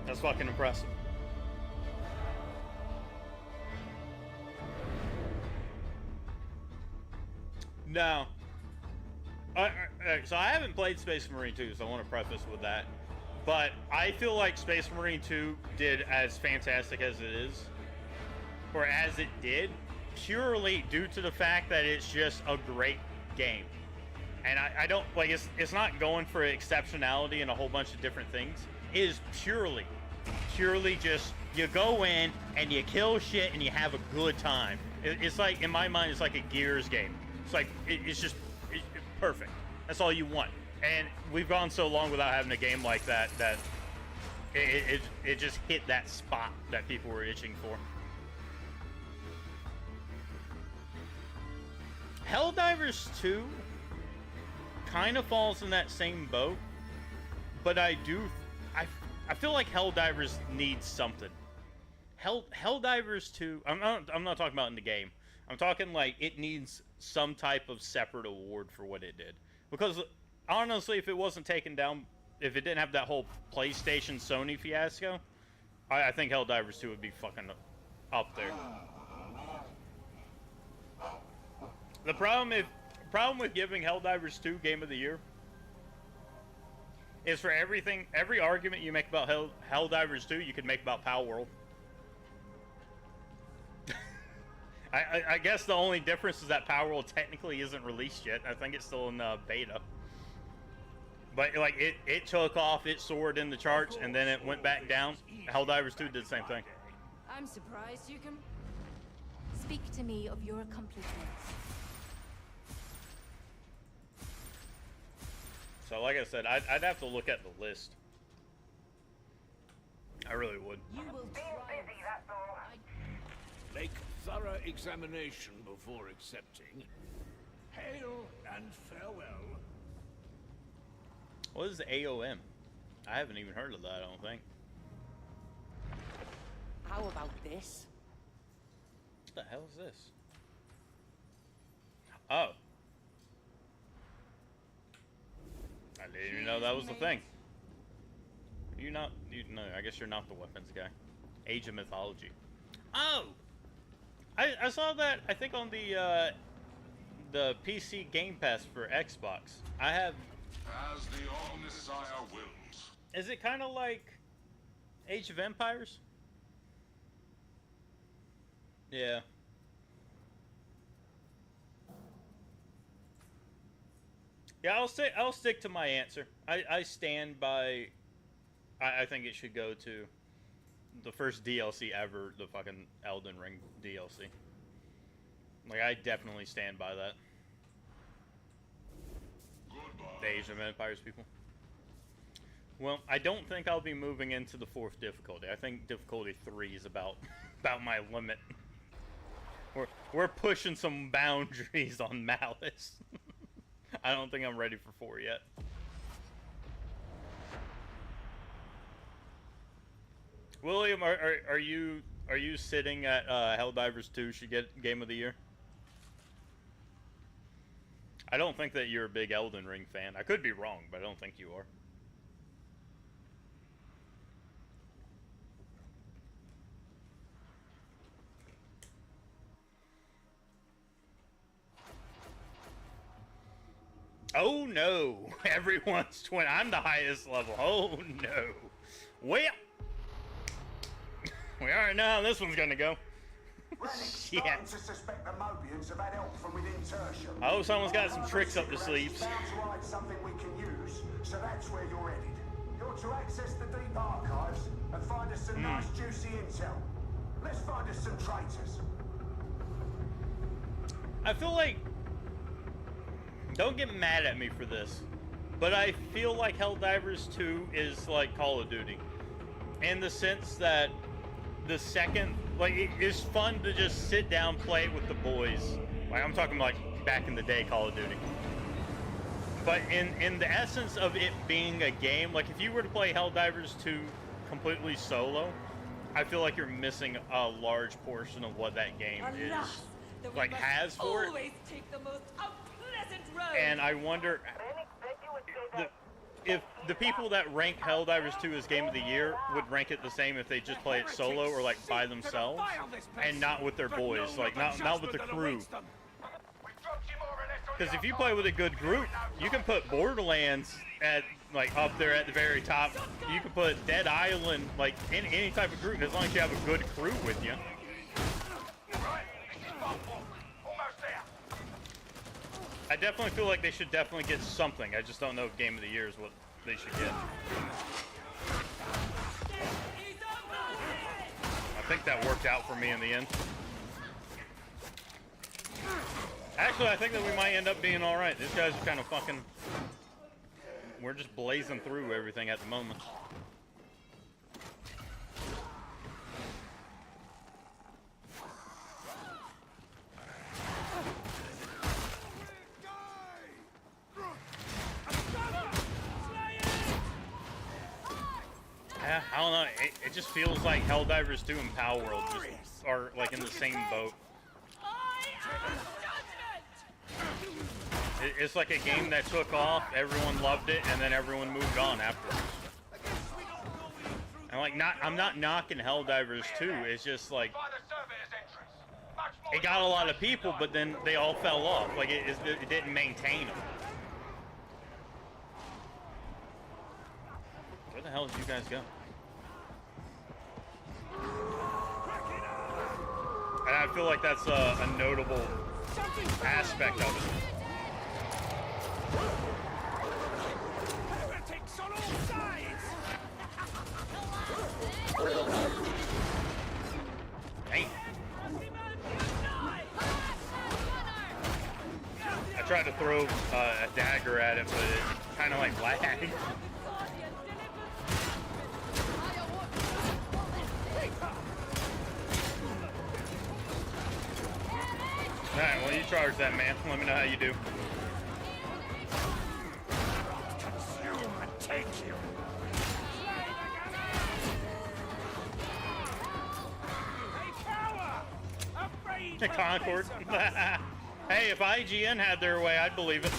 That's fucking impressive. Now, so I haven't played Space Marine 2, so I want to preface with that. But I feel like Space Marine 2 did as fantastic as it is, or as it did, purely due to the fact that it's just a great game. And I don't, like, it's not going for exceptionality and a whole bunch of different things. It is purely just, you go in and you kill shit and you have a good time. It's like, in my mind, it's like a Gears game. It's like, it's just perfect. That's all you want. And we've gone so long without having a game like that that it just hit that spot that people were itching for. Helldivers 2 kind of falls in that same boat, but I feel like Helldivers needs something. Helldivers 2, I'm not talking about in the game. I'm talking like it needs some type of separate award for what it did. Because honestly, if it wasn't taken down, if it didn't have that whole PlayStation Sony fiasco, I think Helldivers 2 would be fucking up there. The problem with giving Helldivers 2 Game of the Year is for every argument you make about Helldivers 2, you could make about Pal World. I guess the only difference is that Power World technically isn't released yet. I think it's still in beta. But like it took off, it soared in the charts, and then it went back down. Helldivers 2 did the same thing. I'm surprised you can... Speak to me of your accomplishments. So like I said, I'd have to look at the list. I really would. You will try. Make thorough examination before accepting. Hail and farewell. What is AOM? I haven't even heard of that, I don't think. How about this? What the hell is this? Oh. I didn't even know that was the thing. You no, I guess you're not the weapons guy. Age of Mythology. Oh! I saw that, I think on the PC Game Pass for Xbox. I have... As the All-Messiah wills. Is it kind of like Age of Empires? Yeah. Yeah, I'll stick to my answer. I stand by. I think it should go to the first DLC ever, the fucking Elden Ring DLC. Like, I definitely stand by that. The Age of Empires people. Well, I don't think I'll be moving into the 4th difficulty. I think difficulty 3 is about my limit. We're pushing some boundaries on Malice. I don't think I'm ready for 4 yet. William, are you sitting at Helldivers 2 should get Game of the Year? I don't think that you're a big Elden Ring fan. I could be wrong, but I don't think you are. Oh no! Everyone's 20. I'm the highest level. Oh no! Well, we already know how this one's gonna go. Shit. To suspect the Mobians have had help from within Tertium. I hope someone's got some tricks up their sleeves. Bound to hide something we can use, so that's where you're headed. You're to access the deep archives and find us some nice juicy intel. Let's find us some traitors. I feel like, don't get mad at me for this, but I feel like Helldivers 2 is like Call of Duty, in the sense that the second, like, it's fun to just sit down, play it with the boys. Like, I'm talking like back in the day Call of Duty. But in the essence of it being a game, like if you were to play Helldivers 2 completely solo, I feel like you're missing a large portion of what that game is, like, has for it. Take the most unpleasant road. And I wonder if the people that rank Helldivers 2 as Game of the Year would rank it the same if they just play it solo or like by themselves and not with their boys, like not with the crew. Because if you play with a good group, you can put Borderlands at like up there at the very top. You can put Dead Island, like in any type of group, as long as you have a good crew with you. I definitely feel like they should definitely get something. I just don't know if Game of the Year is what they should get. I think that worked out for me in the end. Actually, I think that we might end up being alright. These guys are kind of fucking... We're just blazing through everything at the moment. Yeah, I don't know. It just feels like Helldivers 2 and Power World just are like in the same boat. It's like a game that took off, everyone loved it, and then everyone moved on afterwards. And like, I'm not knocking Helldivers 2. It's just like it got a lot of people, but then they all fell off. Like it didn't maintain them. Where the hell did you guys go? And I feel like that's a notable aspect of it. Heretics on all sides! Dang. I tried to throw a dagger at it, but it kind of like lagged. Alright, well you charge that, man. Let me know how you do. Consume and take you! Hey, power! Afraid The Concord. Hey, if IGN had their way, I'd believe it.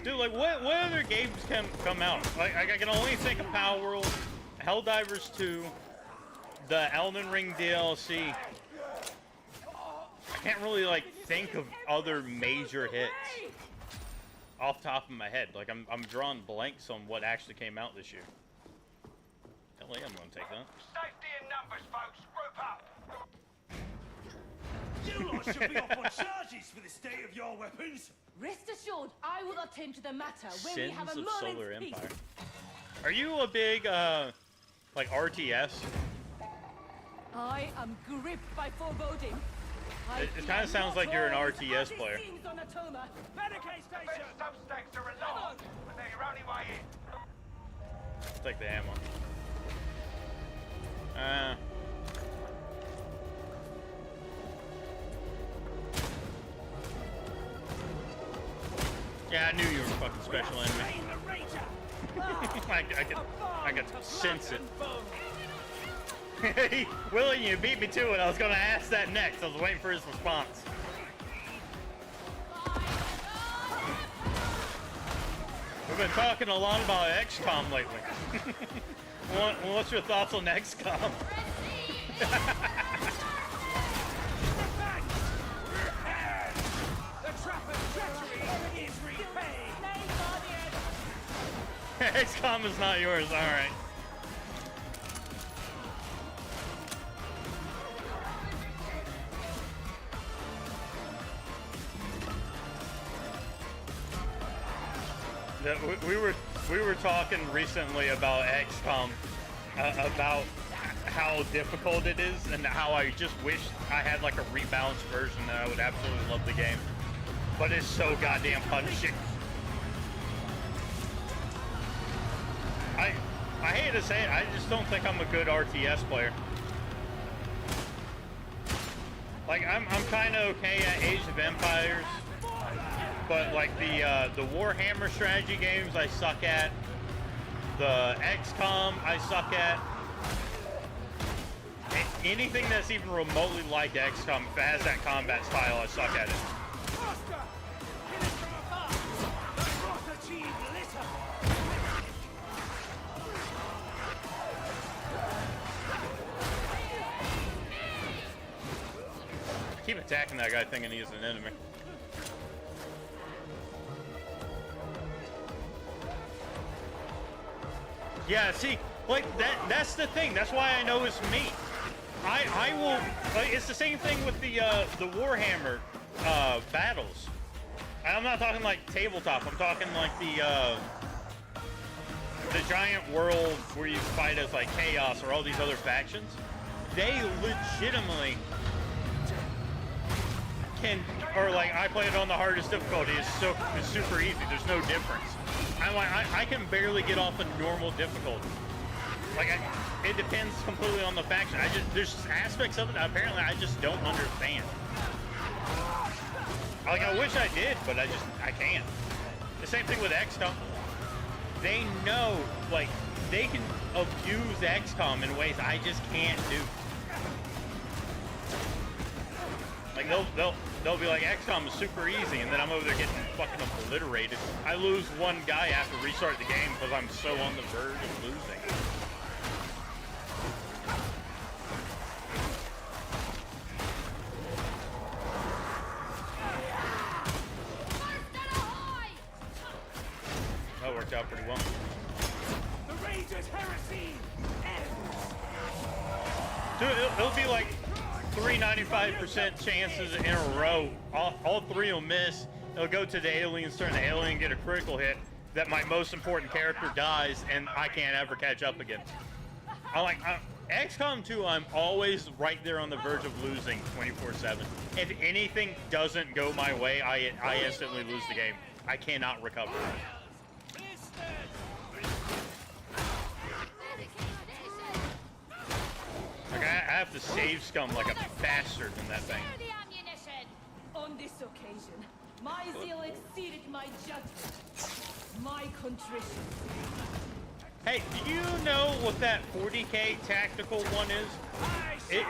Dude, like, what other games can come out? Like, I can only think of Power World, Helldivers 2, the Elden Ring DLC. I can't really, like, think of other major hits off the top of my head. Like, I'm drawing blanks on what actually came out this year. Hell yeah, I'm gonna take that. Safety in numbers, folks. Group up. You lot should be off on charges for the state of your weapons. Rest assured, I will attend to the matter when we Sins have a of moment's Solar peace. Empire. Are you a big, like, RTS? I am gripped by foreboding. It kind of sounds like you're an RTS player. Barricade station! Substacks are along, but they're your only way in. Let's take the ammo. Yeah, I knew you were fucking special enemy. I could sense it. Hey, Willie, you beat me to it. I was gonna ask that next. I was waiting for his response. We've been talking a lot about XCOM lately. What's your thoughts on XCOM? The trapper's treachery is repaid! XCOM is not yours, alright. We were talking recently about XCOM, about how difficult it is, and how I just wish I had like a rebalanced version, and I would absolutely love the game. But it's so goddamn punishing. I hate to say it, I just don't think I'm a good RTS player. Like I'm kind of okay at Age of Empires. But like the Warhammer strategy games, I suck at. The XCOM, I suck at. Anything that's even remotely like XCOM, if it has that combat style, I suck at it. I keep attacking that guy thinking he's an enemy. Yeah, see, like that's the thing. That's why I know it's me. I will, like, it's the same thing with the Warhammer battles. And I'm not talking like tabletop. I'm talking like the giant world where you fight as like Chaos or all these other factions. They legitimately can, or like I play it on the hardest difficulty. It's super easy. There's no difference. I can barely get off a normal difficulty. Like it depends completely on the faction. There's aspects of it that apparently I just don't understand. Like I wish I did, but I can't. The same thing with XCOM. They know, like they can abuse XCOM in ways I just can't do. Like they'll be like, XCOM is super easy, and then I'm over there getting fucking obliterated. I lose one guy after restart the game because I'm so on the verge of losing. That worked out pretty well. The Rangers' heresy ends. Dude, it'll be like 395% chances in a row. All three will miss. It'll go to the alien's turn. The alien get a critical hit. That my most important character dies, and I can't ever catch up again. XCOM 2, I'm always right there on the verge of losing 24/7. If anything doesn't go my way, I instantly lose the game. I cannot recover. Like, I have to save scum like a bastard in that thing. On this occasion, my zeal exceeded my judgment. My contrition. Hey, do you know what that 40K tactical one is? It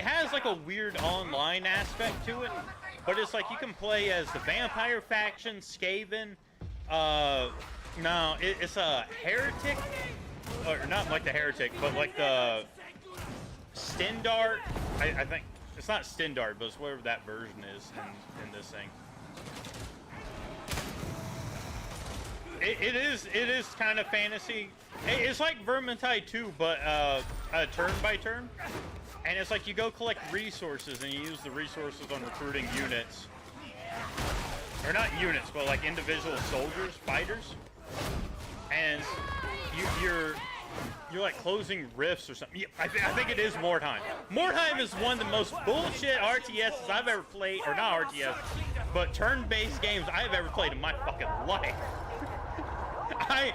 has like a weird online aspect to it, but it's like you can play as the vampire faction, Skaven. No, it's a heretic, or not like the heretic, but like the Stendard. I think it's not Stendard, but it's whatever that version is in this thing. It is kind of fantasy. It's like Vermintide 2, but turn by turn. And it's like you go collect resources and you use the resources on recruiting units. Or not units, but like individual soldiers, fighters. And you're like closing rifts or something. I think it is Mordheim. Mordheim is one of the most bullshit RTSs I've ever played, or not RTS, but turn-based games I've ever played in my fucking life. I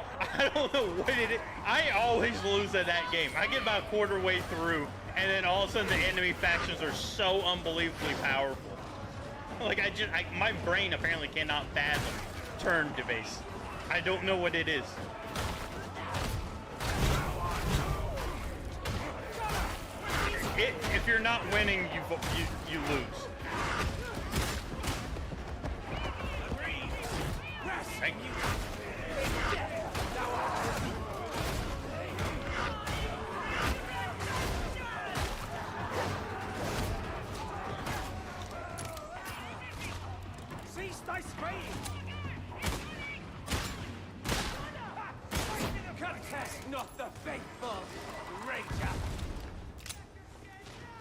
don't know what it is. I always lose at that game. I get about a quarter way through, and then all of a sudden the enemy factions are so unbelievably powerful. Like my brain apparently cannot fathom turn-based. I don't know what it is. If you're not winning, you lose. Thank you. Cease thy spraying! Contest not the faithful, Ranger!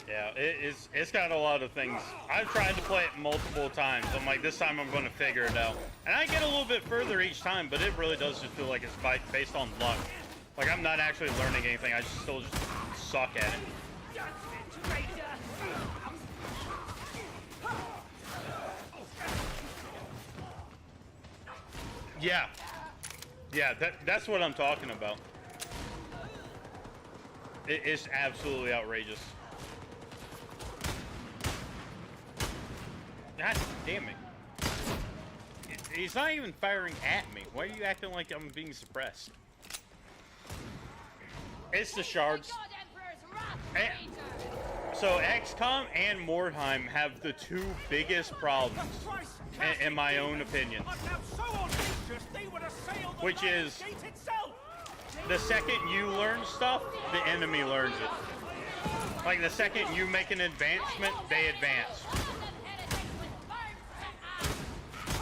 Yeah, it's got a lot of things. I've tried to play it multiple times. I'm like, this time I'm going to figure it out. And I get a little bit further each time, but it really does just feel like it's based on luck. Like, I'm not actually learning anything. I still just suck at it. Yeah. Yeah, that's what I'm talking about. It's absolutely outrageous. God damn it. He's not even firing at me. Why are you acting like I'm being suppressed? It's the shards. So XCOM and Mordheim have the two biggest problems, in my own opinion. Which is, the second you learn stuff, the enemy learns it. Like the second you make an advancement, they advance.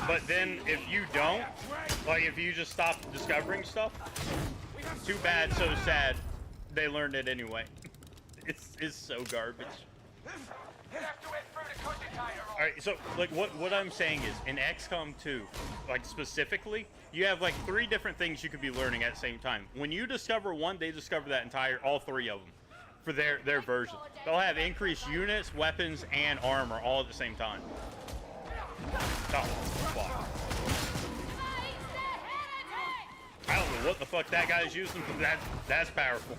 But then if you don't, like if you just stop discovering stuff, too bad, so sad, they learned it anyway. It's so garbage. Alright, so like what I'm saying is, in XCOM 2, like specifically, you have like 3 different things you could be learning at the same time. When you discover one, they discover that all 3 of them for their version. They'll have increased units, weapons, and armor all at the same time. Oh, fuck. I don't know what the fuck that guy's using, but that's powerful.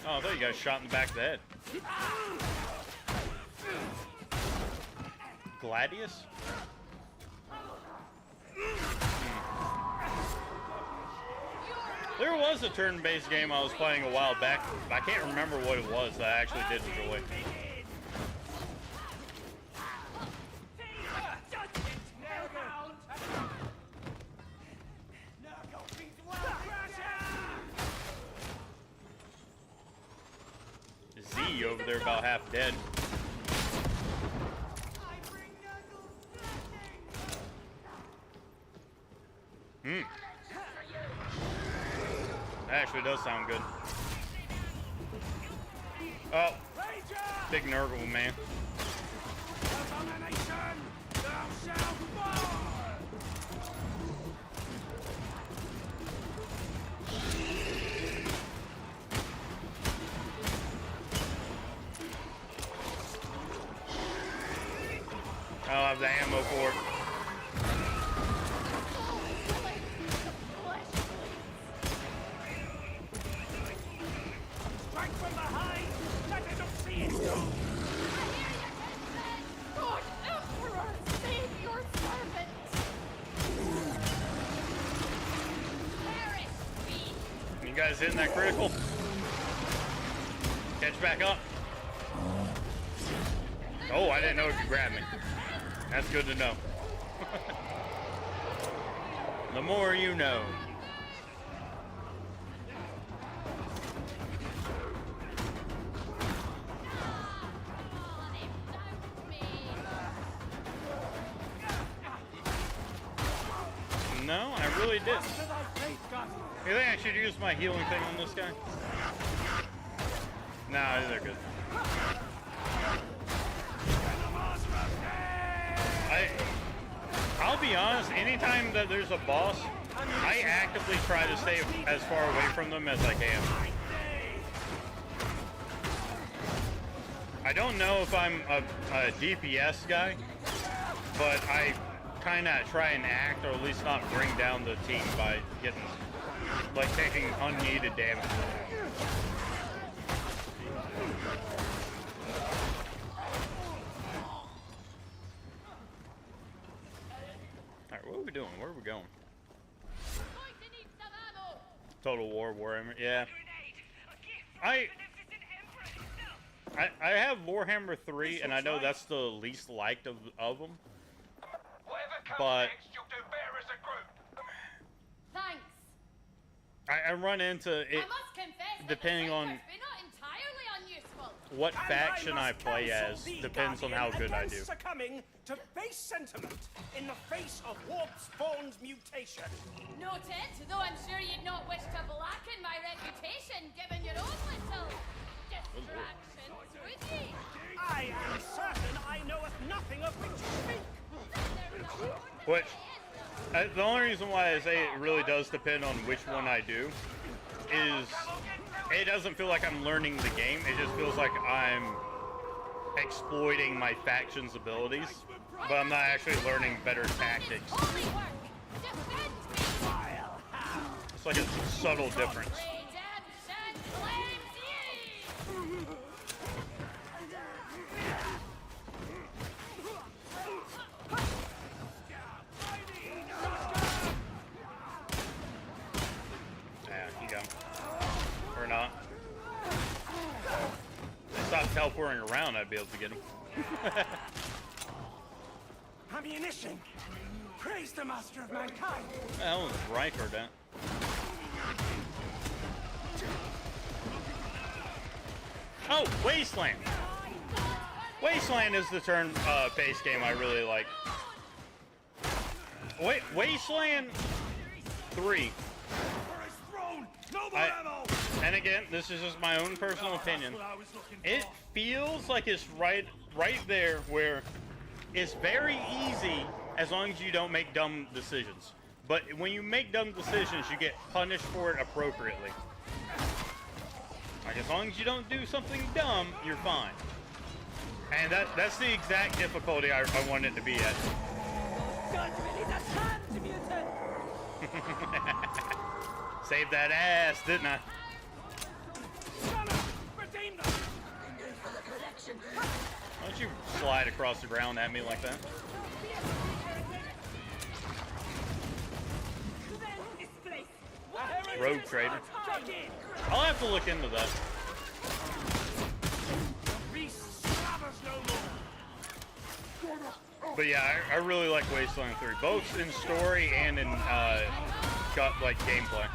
Oh, I thought you guys shot in the back of the head. Gladius? There was a turn-based game I was playing a while back. I can't remember what it was that I actually did enjoy. Z over there about half dead. actually does sound good. Oh, big Nurgle, man. I'll have the ammo for it. Strike from behind! Let them see it! God, Emperor, save your servant! You guys hitting that critical? Catch back up. Oh, I didn't know if you grabbed me. That's good to know. The more you know. No, I really didn't. You think I should use my healing thing on this guy? Nah, they're good. I'll be honest, anytime that there's a boss, I actively try to stay as far away from them as I can. I don't know if I'm a DPS guy, but I kind of try and act, or at least not bring down the team by getting, like, taking unneeded damage. Alright, what are we doing? Where are we going? Total War, Warhammer, yeah. I have Warhammer 3, and I know that's the least liked of them. But Thanks. I run into it, I must confess, depending on not entirely unuseful. what faction I play as, depends on how good I do. Succumbing to base sentiment in the face of warp spawn's mutation. Noted, though I'm sure you'd not wish to blacken my reputation given your own little distractions, would ye? I am certain I knoweth nothing of which you speak. Which, the only reason why I say it really does depend on which one I do is it doesn't feel like I'm learning the game. It just feels like I'm exploiting my faction's abilities, but I'm not actually learning better tactics. It's like a subtle difference. Or not. If I stopped teleporting around, I'd be able to get him. Ammunition! Praise the master of mankind! The hell is Reichard at? Oh, Wasteland! Wasteland is the turn-based game I really like. Wait, Wasteland 3. And again, this is just my own personal opinion. It feels like it's right there where it's very easy as long as you don't make dumb decisions. But when you make dumb decisions, you get punished for it appropriately. Like, as long as you don't do something dumb, you're fine. And that's the exact difficulty I want it to be at. Saved that ass, didn't I? Why don't you slide across the ground at me like that? Rogue Trader. I'll have to look into that. But yeah, I really like Wasteland 3, both in story and in like gameplay.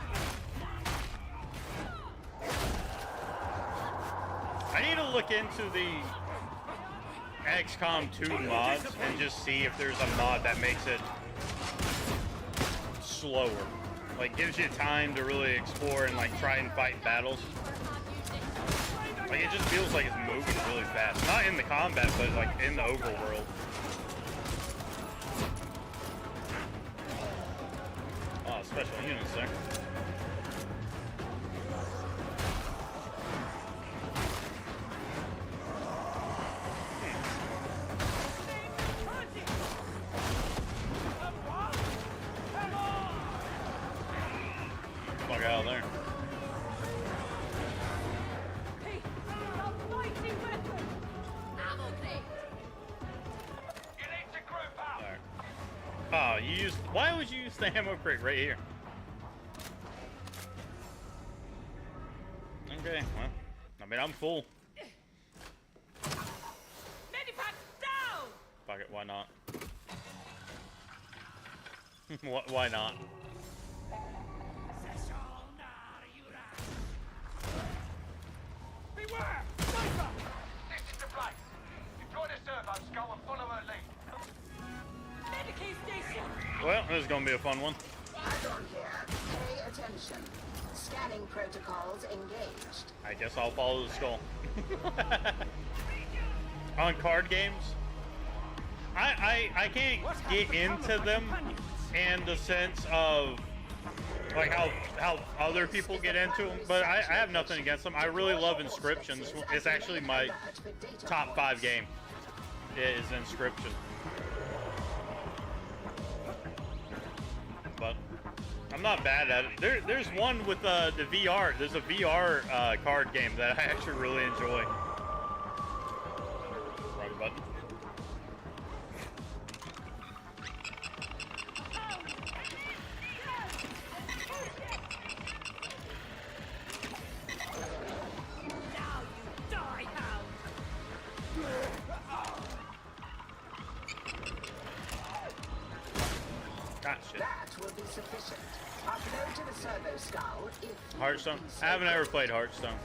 I need to look into the XCOM 2 mods and just see if there's a mod that makes it slower. like gives you time to really explore and like try and fight battles. Like it just feels like it's moving really fast. Not in the combat, but like in the overworld. Oh, special units there. Fuck out of there. Oh, you used. Why would you use the ammo crate right here? Okay, well, I mean, I'm full. Fuck it, why not? Why not? Beware! Sniper! This is the place. Deploy the servo skull and follow her lead. Well, this is gonna be a fun one. Add-on here. Pay attention. Scanning protocols engaged. I guess I'll follow the skull. On card games, I can't get into them in the sense of like how other people get into them, but I have nothing against them. I really love Inscriptions. It's actually my top 5 game. It is Inscription. But I'm not bad at it. There's one with the VR. There's a VR card game that I actually really enjoy. Wrong button. Ah, shit. That will be sufficient. Upload to the servo skull if Hearthstone? I haven't ever played Hearthstone.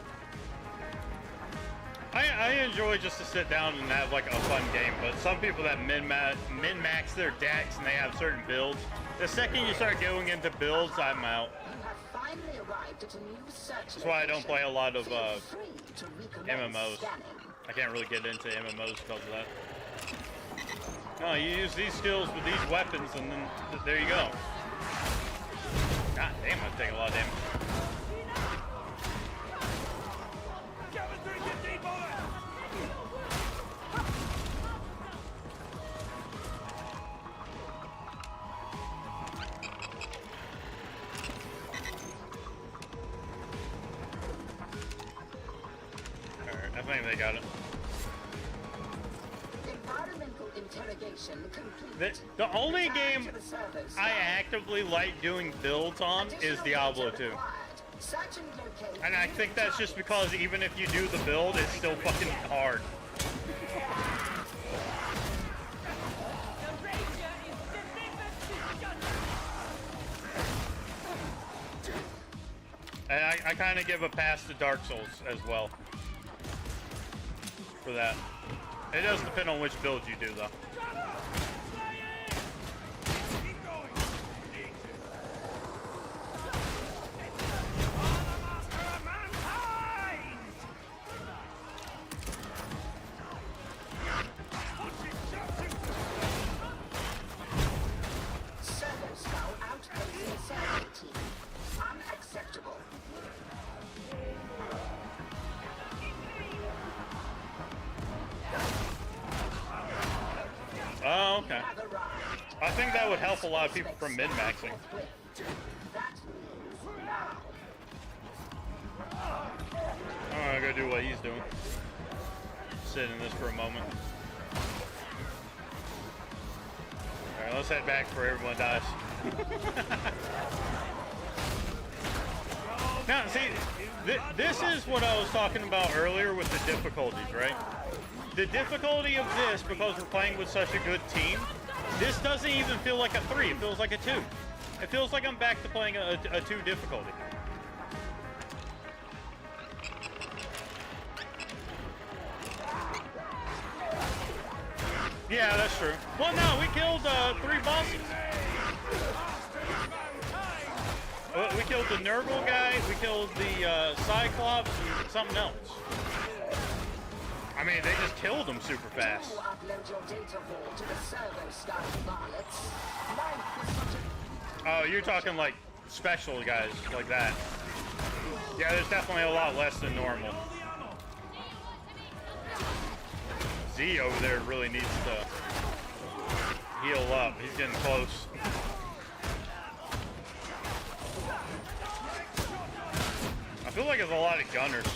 I enjoy just to sit down and have like a fun game, but some people that min-max their decks and they have certain builds. The second you start going into builds, I'm out. you have finally arrived at a new search That's why I don't play a lot of Feel free to recommence MMOs. scanning. I can't really get into MMOs because of that. No, you use these skills with these weapons and then there you go. God damn, I take a lot of damage. Alright, I think they got it. Environmental interrogation complete. The only game I actively like doing builds on is Diablo 2. And I think that's just because even if you do the build, it's still fucking hard. And I kind of give a pass to Dark Souls as well for that. It does depend on which build you do, though. Servo skull outpacing survey team. Unacceptable. Oh, okay. I think that would help a lot of people from min-maxing. I'm gonna go do what he's doing. Sit in this for a moment. Alright, let's head back before everyone dies. Now, see, this is what I was talking about earlier with the difficulties, right? The difficulty of this, because we're playing with such a good team, this doesn't even feel like a 3, it feels like a 2. It feels like I'm back to playing a 2 difficulty. Yeah, that's true. Well, no, we killed 3 bosses. We killed the Nurgle guy, we killed the Cyclops, and something else. I mean, they just killed him super fast. Oh, you're talking like special guys like that. Yeah, there's definitely a lot less than normal. Z over there really needs to heal up. He's getting close. I feel like there's a lot of gunners.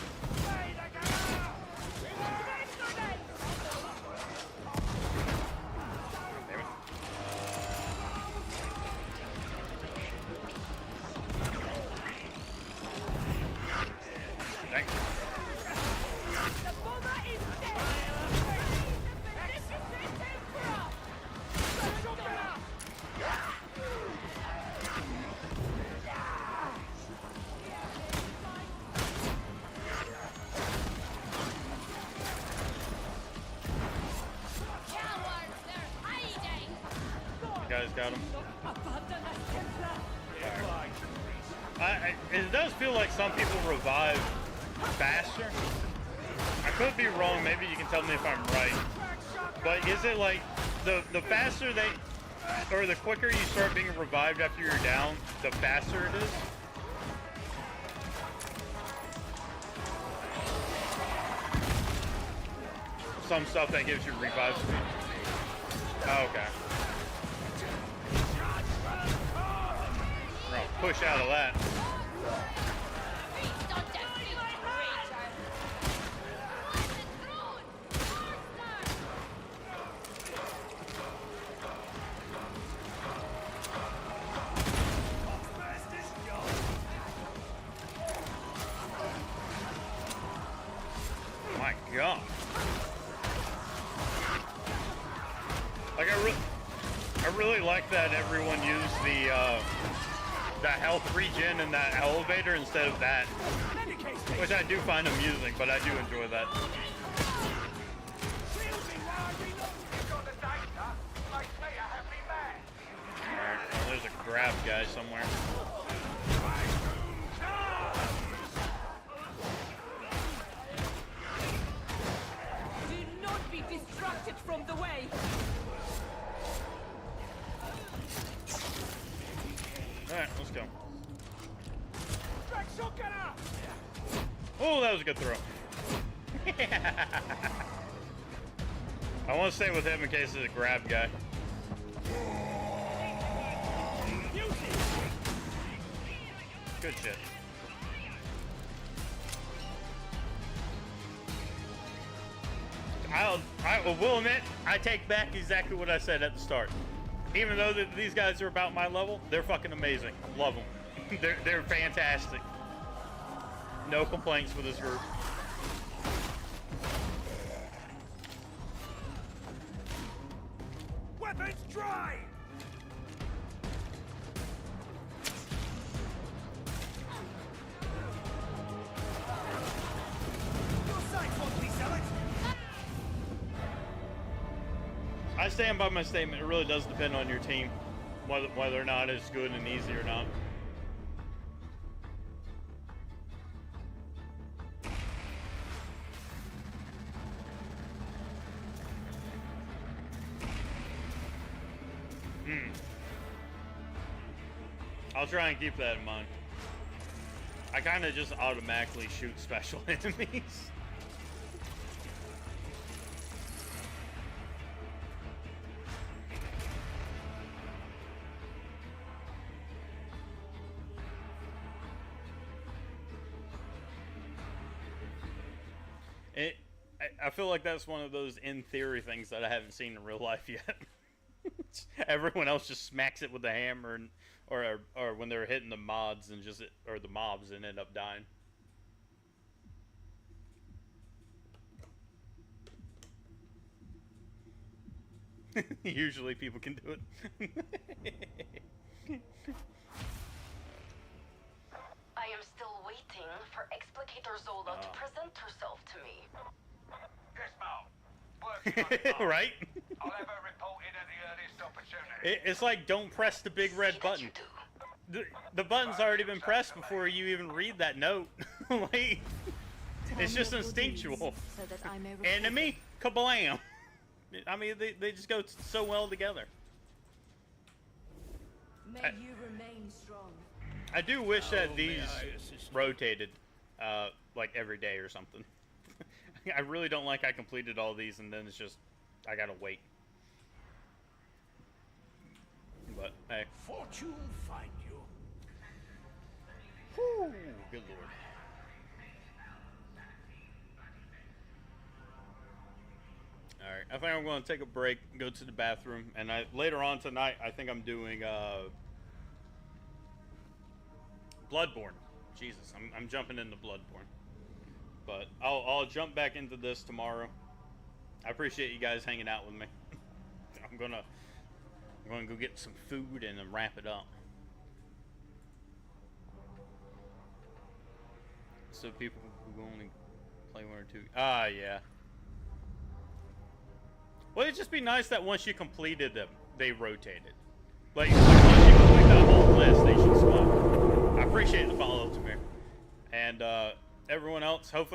Guys got him. It does feel like some people revive faster. I could be wrong. Maybe you can tell me if I'm right. But is it like the faster they, or the quicker you start being revived after you're down, the faster it is? Some stuff that gives you revive speed. Oh, okay. Push out of that. My God. Like I really like that everyone used the health regen in that elevator instead of that, which I do find amusing, but I do enjoy that. Alright, well, there's a grab guy somewhere. Do not be distracted from the way. Alright, let's go. Oh, that was a good throw. I want to stay with him in case it's a grab guy. Good shit. I will admit, I take back exactly what I said at the start. Even though these guys are about my level, they're fucking amazing. Love them. They're fantastic. No complaints with this group. Weapons dry! Your sights won't be selling. I stand by my statement. It really does depend on your team, whether or not it's good and easy or not. I'll try and keep that in mind. I kind of just automatically shoot special enemies. I feel like that's one of those in theory things that I haven't seen in real life yet. Everyone else just smacks it with the hammer, and, or when they're hitting the mods and or the mobs and end up dying. Usually people can do it. I am still waiting for Explicator Zola to present herself to me. Yes, ma'am. Working on it, ma'am. Right? I'll have her reported at the earliest opportunity. It's like, don't press the big red button. the button's already been pressed before you even read that note. Like, it's just instinctual. So that I may record Enemy, kablam. I mean, they just go so well together. May you remain strong. I do wish that these rotated, like every day or something. I really don't like I completed all these and then it's just, I gotta wait. But, hey. Fortune find you. Whew, good lord. Alright, I think I'm going to take a break, go to the bathroom, and later on tonight, I think I'm doing, Bloodborne. Jesus, I'm jumping into Bloodborne. But I'll jump back into this tomorrow. I appreciate you guys hanging out with me. I'm gonna go get some food and then wrap it up. So people who only play one or two. Ah, yeah. Well, it'd just be nice that once you completed them, they rotated. Like once you complete that whole list, they should swap. I appreciate the follow, Tamir. And everyone else, hopefully.